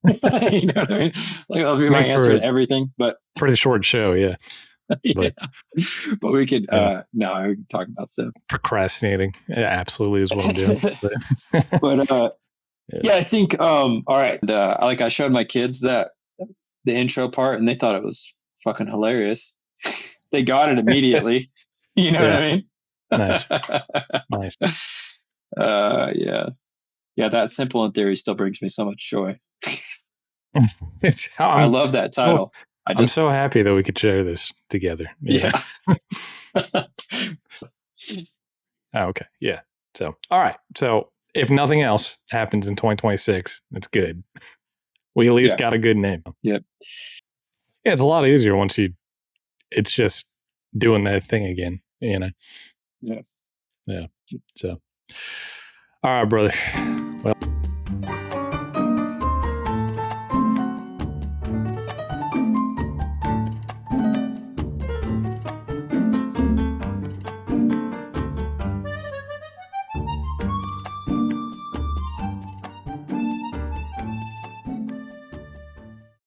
You know what I mean? Like that'll be my Make for answer a to everything. But pretty short show, yeah. yeah, But but we could yeah, no, I would talk about stuff. procrastinating, yeah, absolutely is what I'm doing. But But yeah. yeah, I think all right. And, like I showed my kids that the intro part, and they thought it was fucking hilarious. They got it immediately. You know what Yeah, nice, I nice. mean? Yeah, yeah. That simple in theory still brings me so much joy. I I'm love that so title. I I'm just so happy that we could share this together. yeah. Oh, okay. Yeah. So, all right. So, if nothing else happens in 2026, that's good. We at least Yeah, got a good name. yeah, Yeah, it's a lot easier once you. It's just doing that thing again. yeah. Yeah. So, all right, brother. Well.